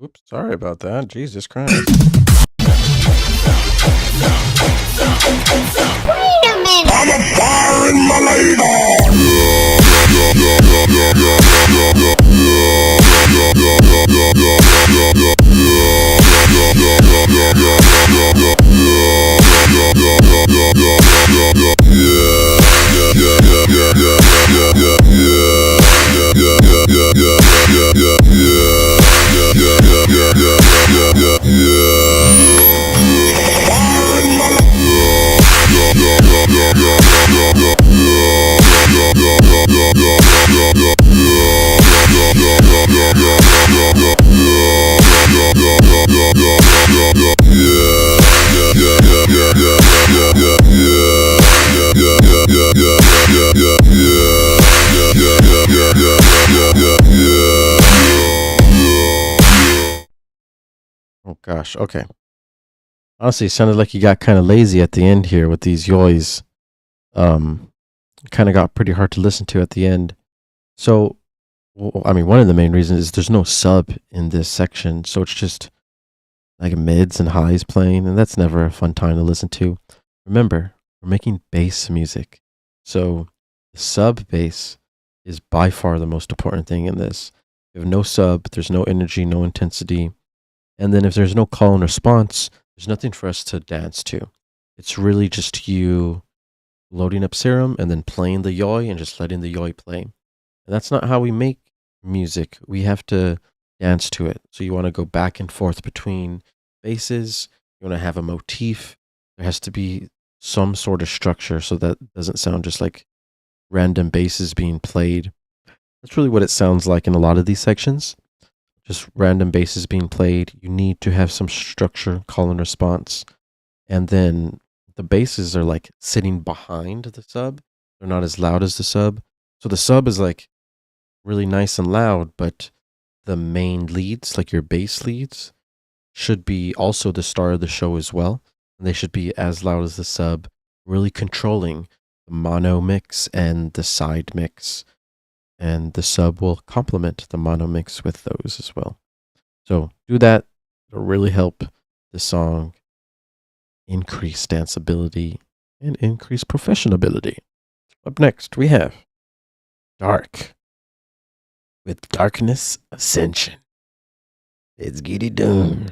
Oops, sorry about that. Jesus Christ. I'm a fire in my Oh gosh, okay. Honestly, it sounded like you got kind of lazy at the end here with these yoys. Kind of got pretty hard to listen to at the end. So, I mean, one of the main reasons is there's no sub in this section, so it's just like mids and highs playing, and that's never a fun time to listen to. Remember, we're making bass music, so the sub bass is by far the most important thing in this. If you have no sub, there's no energy, no intensity, and then if there's no call and response, there's nothing for us to dance to. It's really just you loading up Serum and then playing the yoy and just letting the yoy play. And that's not how we make music. We have to dance to it. So you want to go back and forth between basses. You want to have a motif. There has to be some sort of structure so that it doesn't sound just like random basses being played. That's really what it sounds like in a lot of these sections. Just random basses being played. You need to have some structure, call and response. And then the basses are like sitting behind the sub. They're not as loud as the sub. So the sub is like really nice and loud, but the main leads, like your bass leads, should be also the star of the show as well. And they should be as loud as the sub, really controlling the mono mix and the side mix. And the sub will complement the mono mix with those as well. So do that. It'll really help the song increase danceability and increase professionability. Up next, we have Dark with Darkness Ascension. Let's get it done.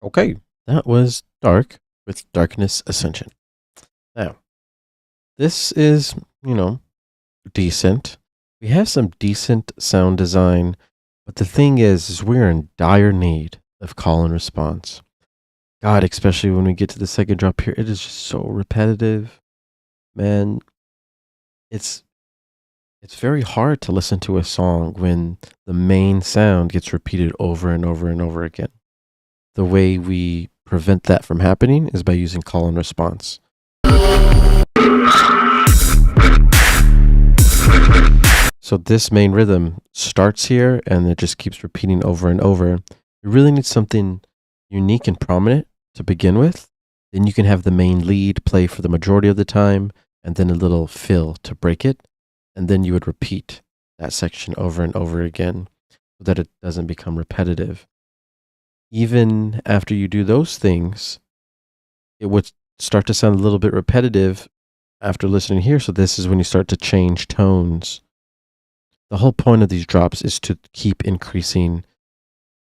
Okay, that was Dark with Darkness Ascension. Now, this is, decent. We have some decent sound design, but the thing is we're in dire need of call and response. God, especially when we get to the second drop here, it is just so repetitive. Man, it's very hard to listen to a song when the main sound gets repeated over and over and over again. The way we prevent that from happening is by using call and response. So this main rhythm starts here and it just keeps repeating over and over. You really need something unique and prominent to begin with. Then you can have the main lead play for the majority of the time and then a little fill to break it. And then you would repeat that section over and over again so that it doesn't become repetitive. Even after you do those things, it would start to sound a little bit repetitive after listening here. So this is when you start to change tones. The whole point of these drops is to keep increasing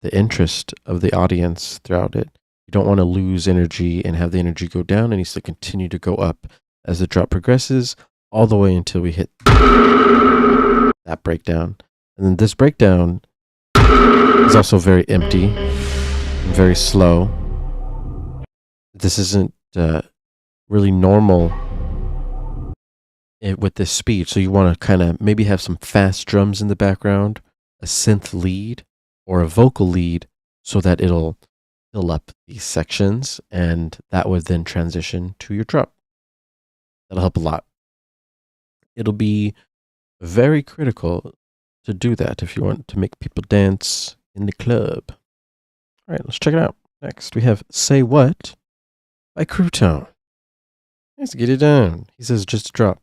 the interest of the audience throughout it. You don't want to lose energy and have the energy go down. It needs to continue to go up as the drop progresses all the way until we hit that breakdown. And then this breakdown is also very empty and very slow. This isn't really normal with this speed. So you want to kind of maybe have some fast drums in the background, a synth lead or a vocal lead so that it'll fill up these sections and that would then transition to your drop. That'll help a lot. It'll be very critical to do that if you want to make people dance in the club. All right, let's check it out. Next, we have Say What by Crouton. Let's get it down. He says just a drop.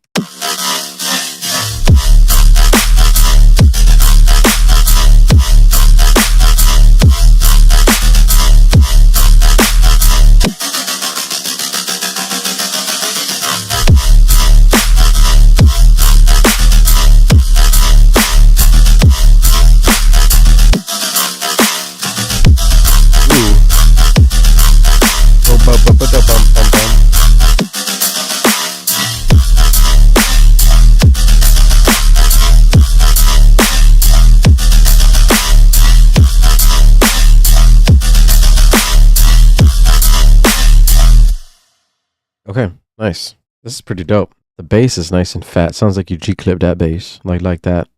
Okay, nice. This is pretty dope. The bass is nice and fat. Sounds like you G-clipped that bass, like that.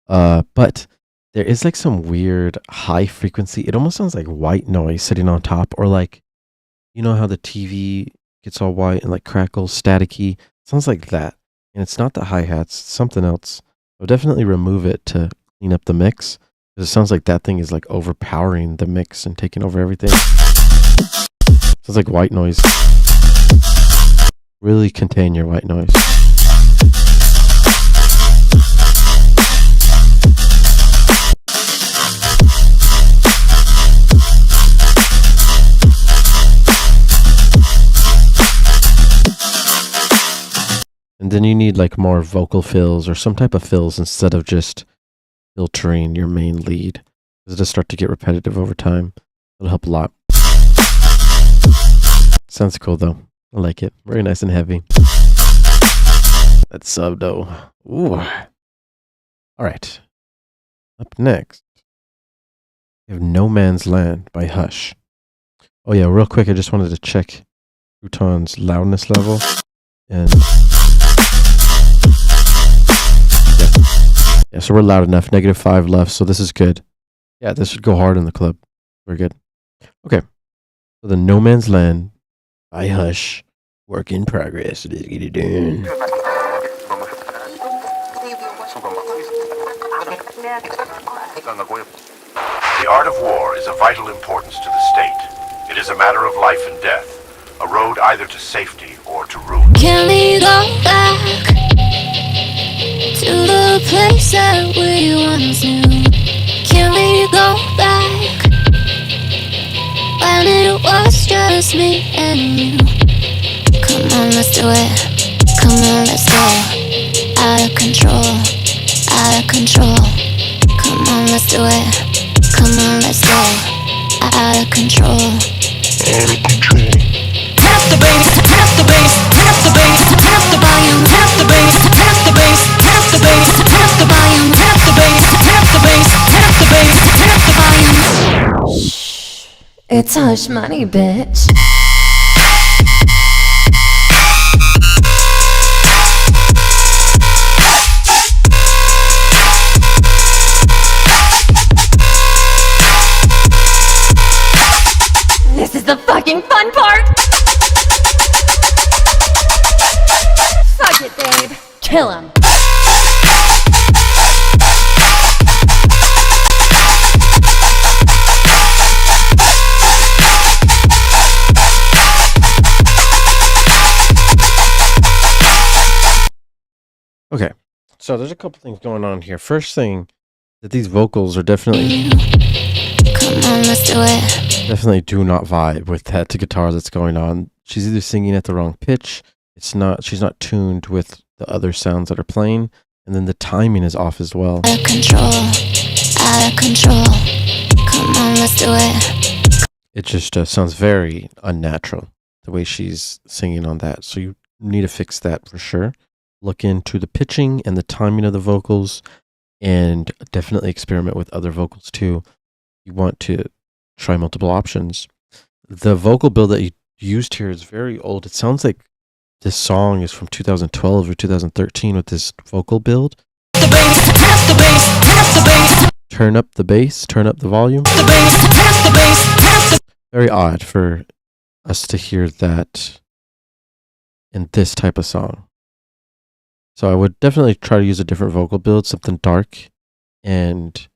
But there is like some weird high frequency. It almost sounds like white noise sitting on top, or like, you know how the TV gets all white and like crackles, staticky. Sounds like that. And it's not the hi-hats, it's something else. I'll definitely remove it to clean up the mix, because it sounds like that thing is like overpowering the mix and taking over everything. Sounds like white noise. Really contain your white noise. And then you need like more vocal fills or some type of fills instead of just filtering your main lead. Because it'll start to get repetitive over time. It'll help a lot. Sounds cool though. I like it. Very nice and heavy. That's sub though. Ooh. All right. Up next, we have No Man's Land by Hush. Oh yeah, real quick, I just wanted to check Crouton's loudness level. And yeah, so we're loud enough. -5 left, so this is good. Yeah, this should go hard in the club. We're good. Okay. So the No Man's Land by Hush. Work in progress. Let's get it done. The art of war is of vital importance to the state. It is a matter of life and death, a road either to safety or to ruin. Can we go back to the place that we once knew? Can we go back when it was just me and you? Come on, let's do it. Come on, let's go. Out of control, out of control. Come on, let's do it. Come on, let's go. Out of control. Out of control. Tap the bass, tap the bass, tap the bass, tap the volume, tap the bass, tap the bass, tap It's hush money, bitch. This is the fucking fun part! Fuck it, babe. Kill him. Okay, so there's a couple things going on here. First thing, that these vocals are definitely Come on, let's do it. definitely do not vibe with that guitar that's going on. She's either singing at the wrong pitch, she's not tuned with the other sounds that are playing, and then the timing is off as well. Out of control. Out of control. Come on, let's do it. It just sounds very unnatural, the way she's singing on that. So you need to fix that for sure. Look into the pitching and the timing of the vocals, and definitely experiment with other vocals too. You want to try multiple options. The vocal build that you used here is very old. It sounds like this song is from 2012 or 2013 with this vocal build. Turn up the bass, turn up the volume. Very odd for us to hear that in this type of song. So I would definitely try to use a different vocal build, something dark and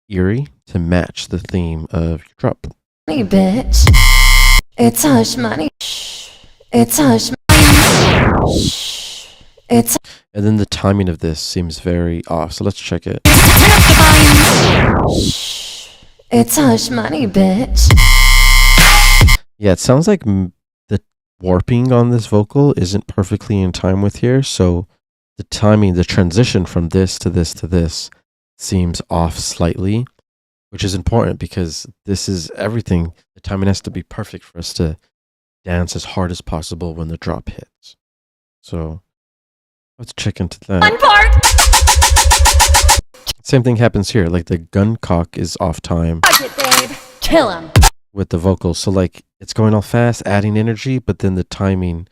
eerie to match the theme of your drop. Hey, bitch. It's hush money. It's hush money. It's. And then the timing of this seems very off. So let's check it. It's hush money, bitch. Yeah, it sounds like the warping on this vocal isn't perfectly in time with here. So the timing, the transition from this to this to this seems off slightly, which is important because this is everything. The timing has to be perfect for us to dance as hard as possible when the drop hits. So let's check into that. Fun part. Same thing happens here. Like the gun cock is off time. Fuck it, babe. Kill him. With the vocals. So like it's going all fast, adding energy, but then the timing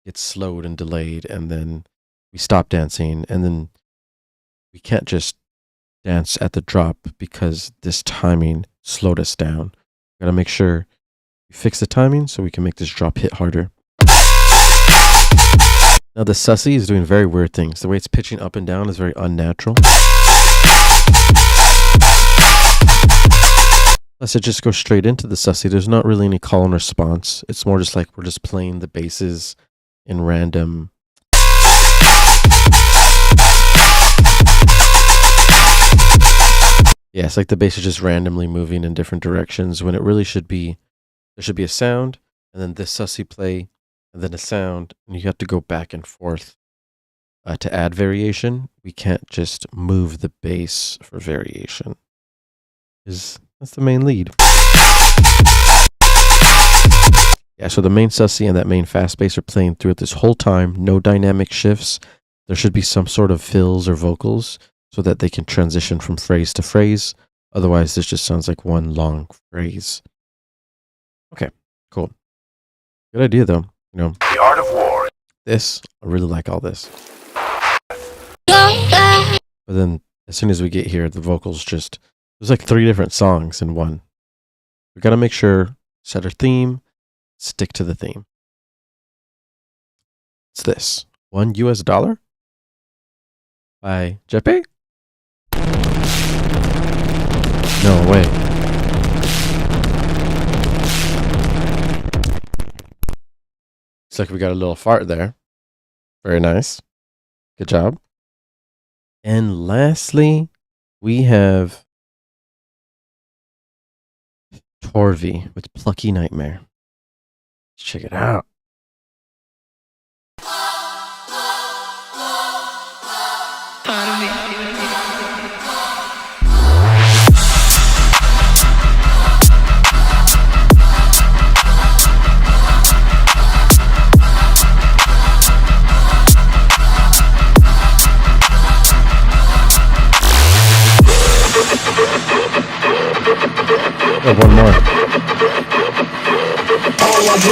gets slowed and delayed, and then we stop dancing, and then we can't just dance at the drop because this timing slowed us down. Gotta make sure we fix the timing so we can make this drop hit harder. Now the sussy is doing very weird things. The way it's pitching up and down is very unnatural. Plus it just goes straight into the sussy. There's not really any call and response. It's more just like we're just playing the basses in random. Yeah, it's like the bass is just randomly moving in different directions when it really should be, there should be a sound, and then this sussy play, and then a sound, and you have to go back and forth to add variation. We can't just move the bass for variation. That's the main lead. Yeah, so the main sussy and that main fast bass are playing through it this whole time. No dynamic shifts. There should be some sort of fills or vocals so that they can transition from phrase to phrase. Otherwise, this just sounds like one long phrase. Okay, cool. Good idea, though. You know, The art of war. this, I really like all this. Go back. But then as soon as we get here, the vocals just, there's like 3 different songs in one. We got to make sure, set our theme, stick to the theme. It's this. $1 US by Jeppe? No way. Looks like we got a little fart there. Very nice. Good job. And lastly, we have Torvi with Plucky Nightmare. Let's check it out. Oh, one more. All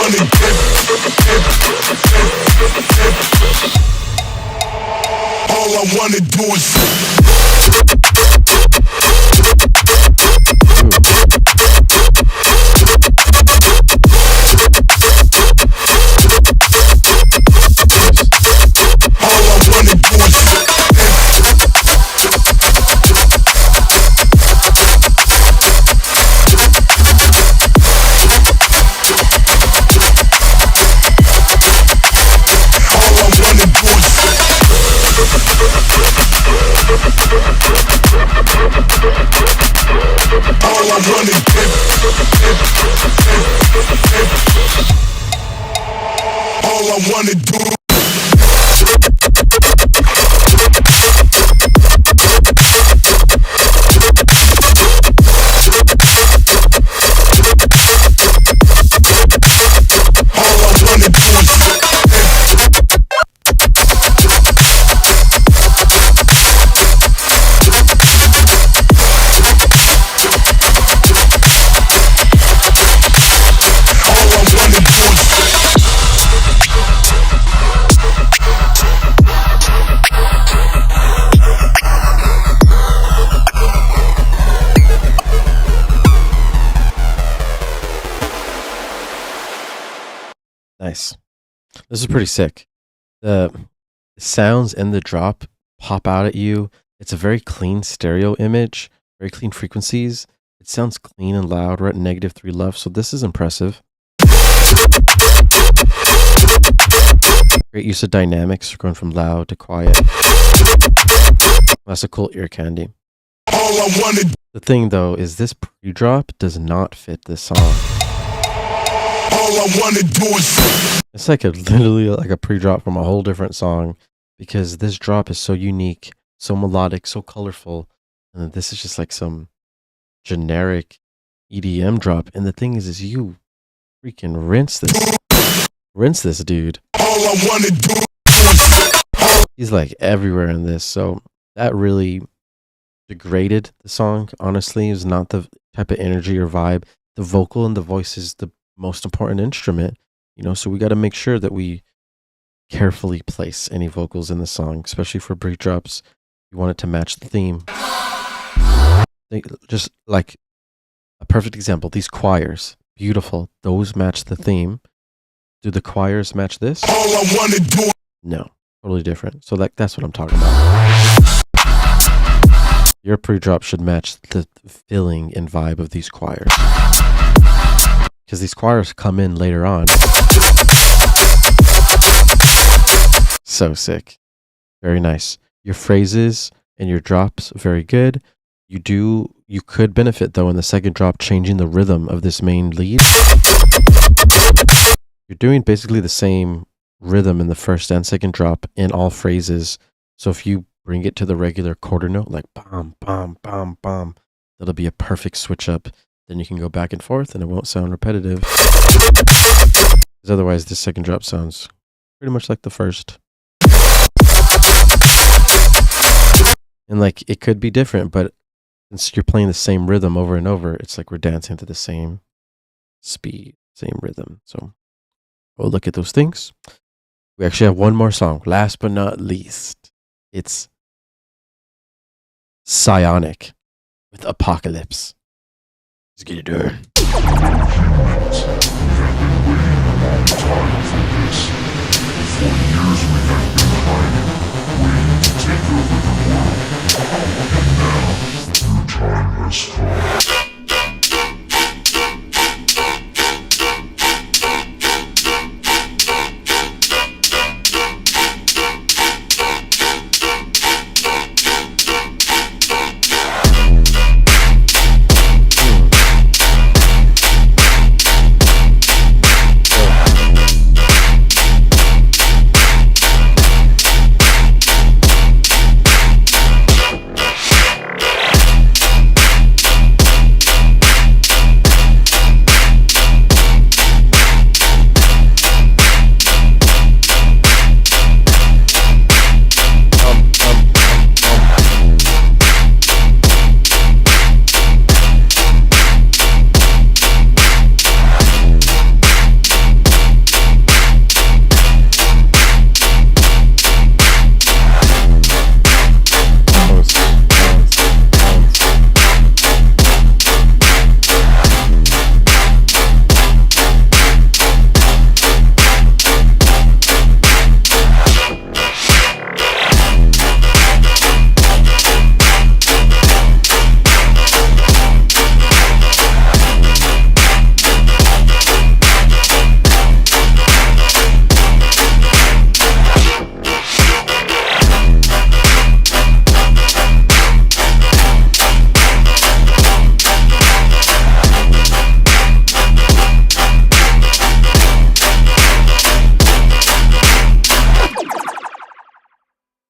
I wanna do is all I wanna do. Nice. This is pretty sick. The sounds in the drop pop out at you. It's a very clean stereo image, very clean frequencies. It sounds clean and loud. We're at -3 left, so this is impressive. Great use of dynamics. We're going from loud to quiet. That's a cool ear candy. The thing though is this pre-drop does not fit this song. All I wanna do is It's like literally like a pre-drop from a whole different song because this drop is so unique, so melodic, so colorful, and then this is just like some generic EDM drop. And the thing is you freaking rinse this dude. all I wanna do. He's like everywhere in this, so that really degraded the song. Honestly, is not the type of energy or vibe. The vocal and the voice is the most important instrument, you know, so we got to make sure that we carefully place any vocals in the song, especially for break drops. You want it to match the theme. Just like a perfect example, these choirs, beautiful, those match the theme. Do the choirs match this? All I wanna do. No, totally different. So that's what I'm talking about. Your pre-drop should match the feeling and vibe of these choirs. Because these choirs come in later on. So sick. Very nice. Your phrases and your drops, very good. You could benefit though in the second drop changing the rhythm of this main lead. You're doing basically the same rhythm in the first and second drop in all phrases. So if you bring it to the regular quarter note, like bam, bam, bam, bam, that'll be a perfect switch up. Then you can go back and forth and it won't sound repetitive. Because otherwise this second drop sounds pretty much like the first. And like it could be different, but since you're playing the same rhythm over and over, it's like we're dancing to the same speed, same rhythm. So we'll look at those things. We actually have one more song. Last but not least, it's Aanac with Apocalypse. Let's get it done.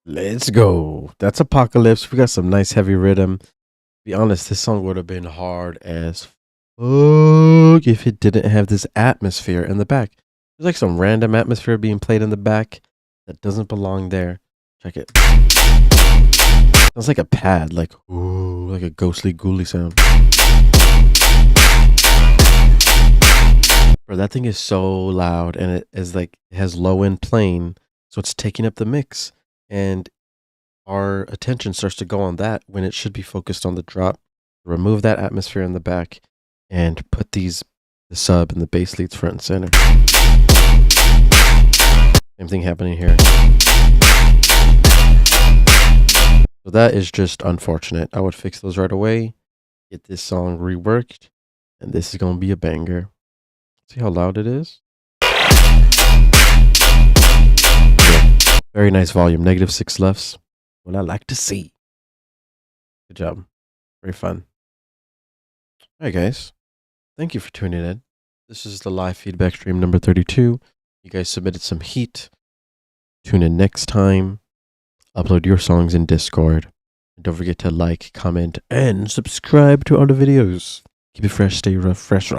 Let's go. That's Apocalypse. We got some nice heavy rhythm. To be honest, this song would have been hard as fuck if it didn't have this atmosphere in the back. There's like some random atmosphere being played in the back that doesn't belong there. Check it. Sounds like a pad, like ooh, like a ghostly ghouly sound. Bro, that thing is so loud, and it is like it has low end playing, so it's taking up the mix, and our attention starts to go on that when it should be focused on the drop. Remove that atmosphere in the back, and put the sub and the bass leads front and center. Same thing happening here. So that is just unfortunate. I would fix those right away, get this song reworked, and this is gonna be a banger. See how loud it is? Yeah. Very nice volume. -6 lefts. What I like to see. Good job. Very fun. Alright guys. Thank you for tuning in. This is the live feedback stream number 32. You guys submitted some heat. Tune in next time. Upload your songs in Discord. And don't forget to like, comment, and subscribe to other videos. Keep it fresh, stay rough, fresh.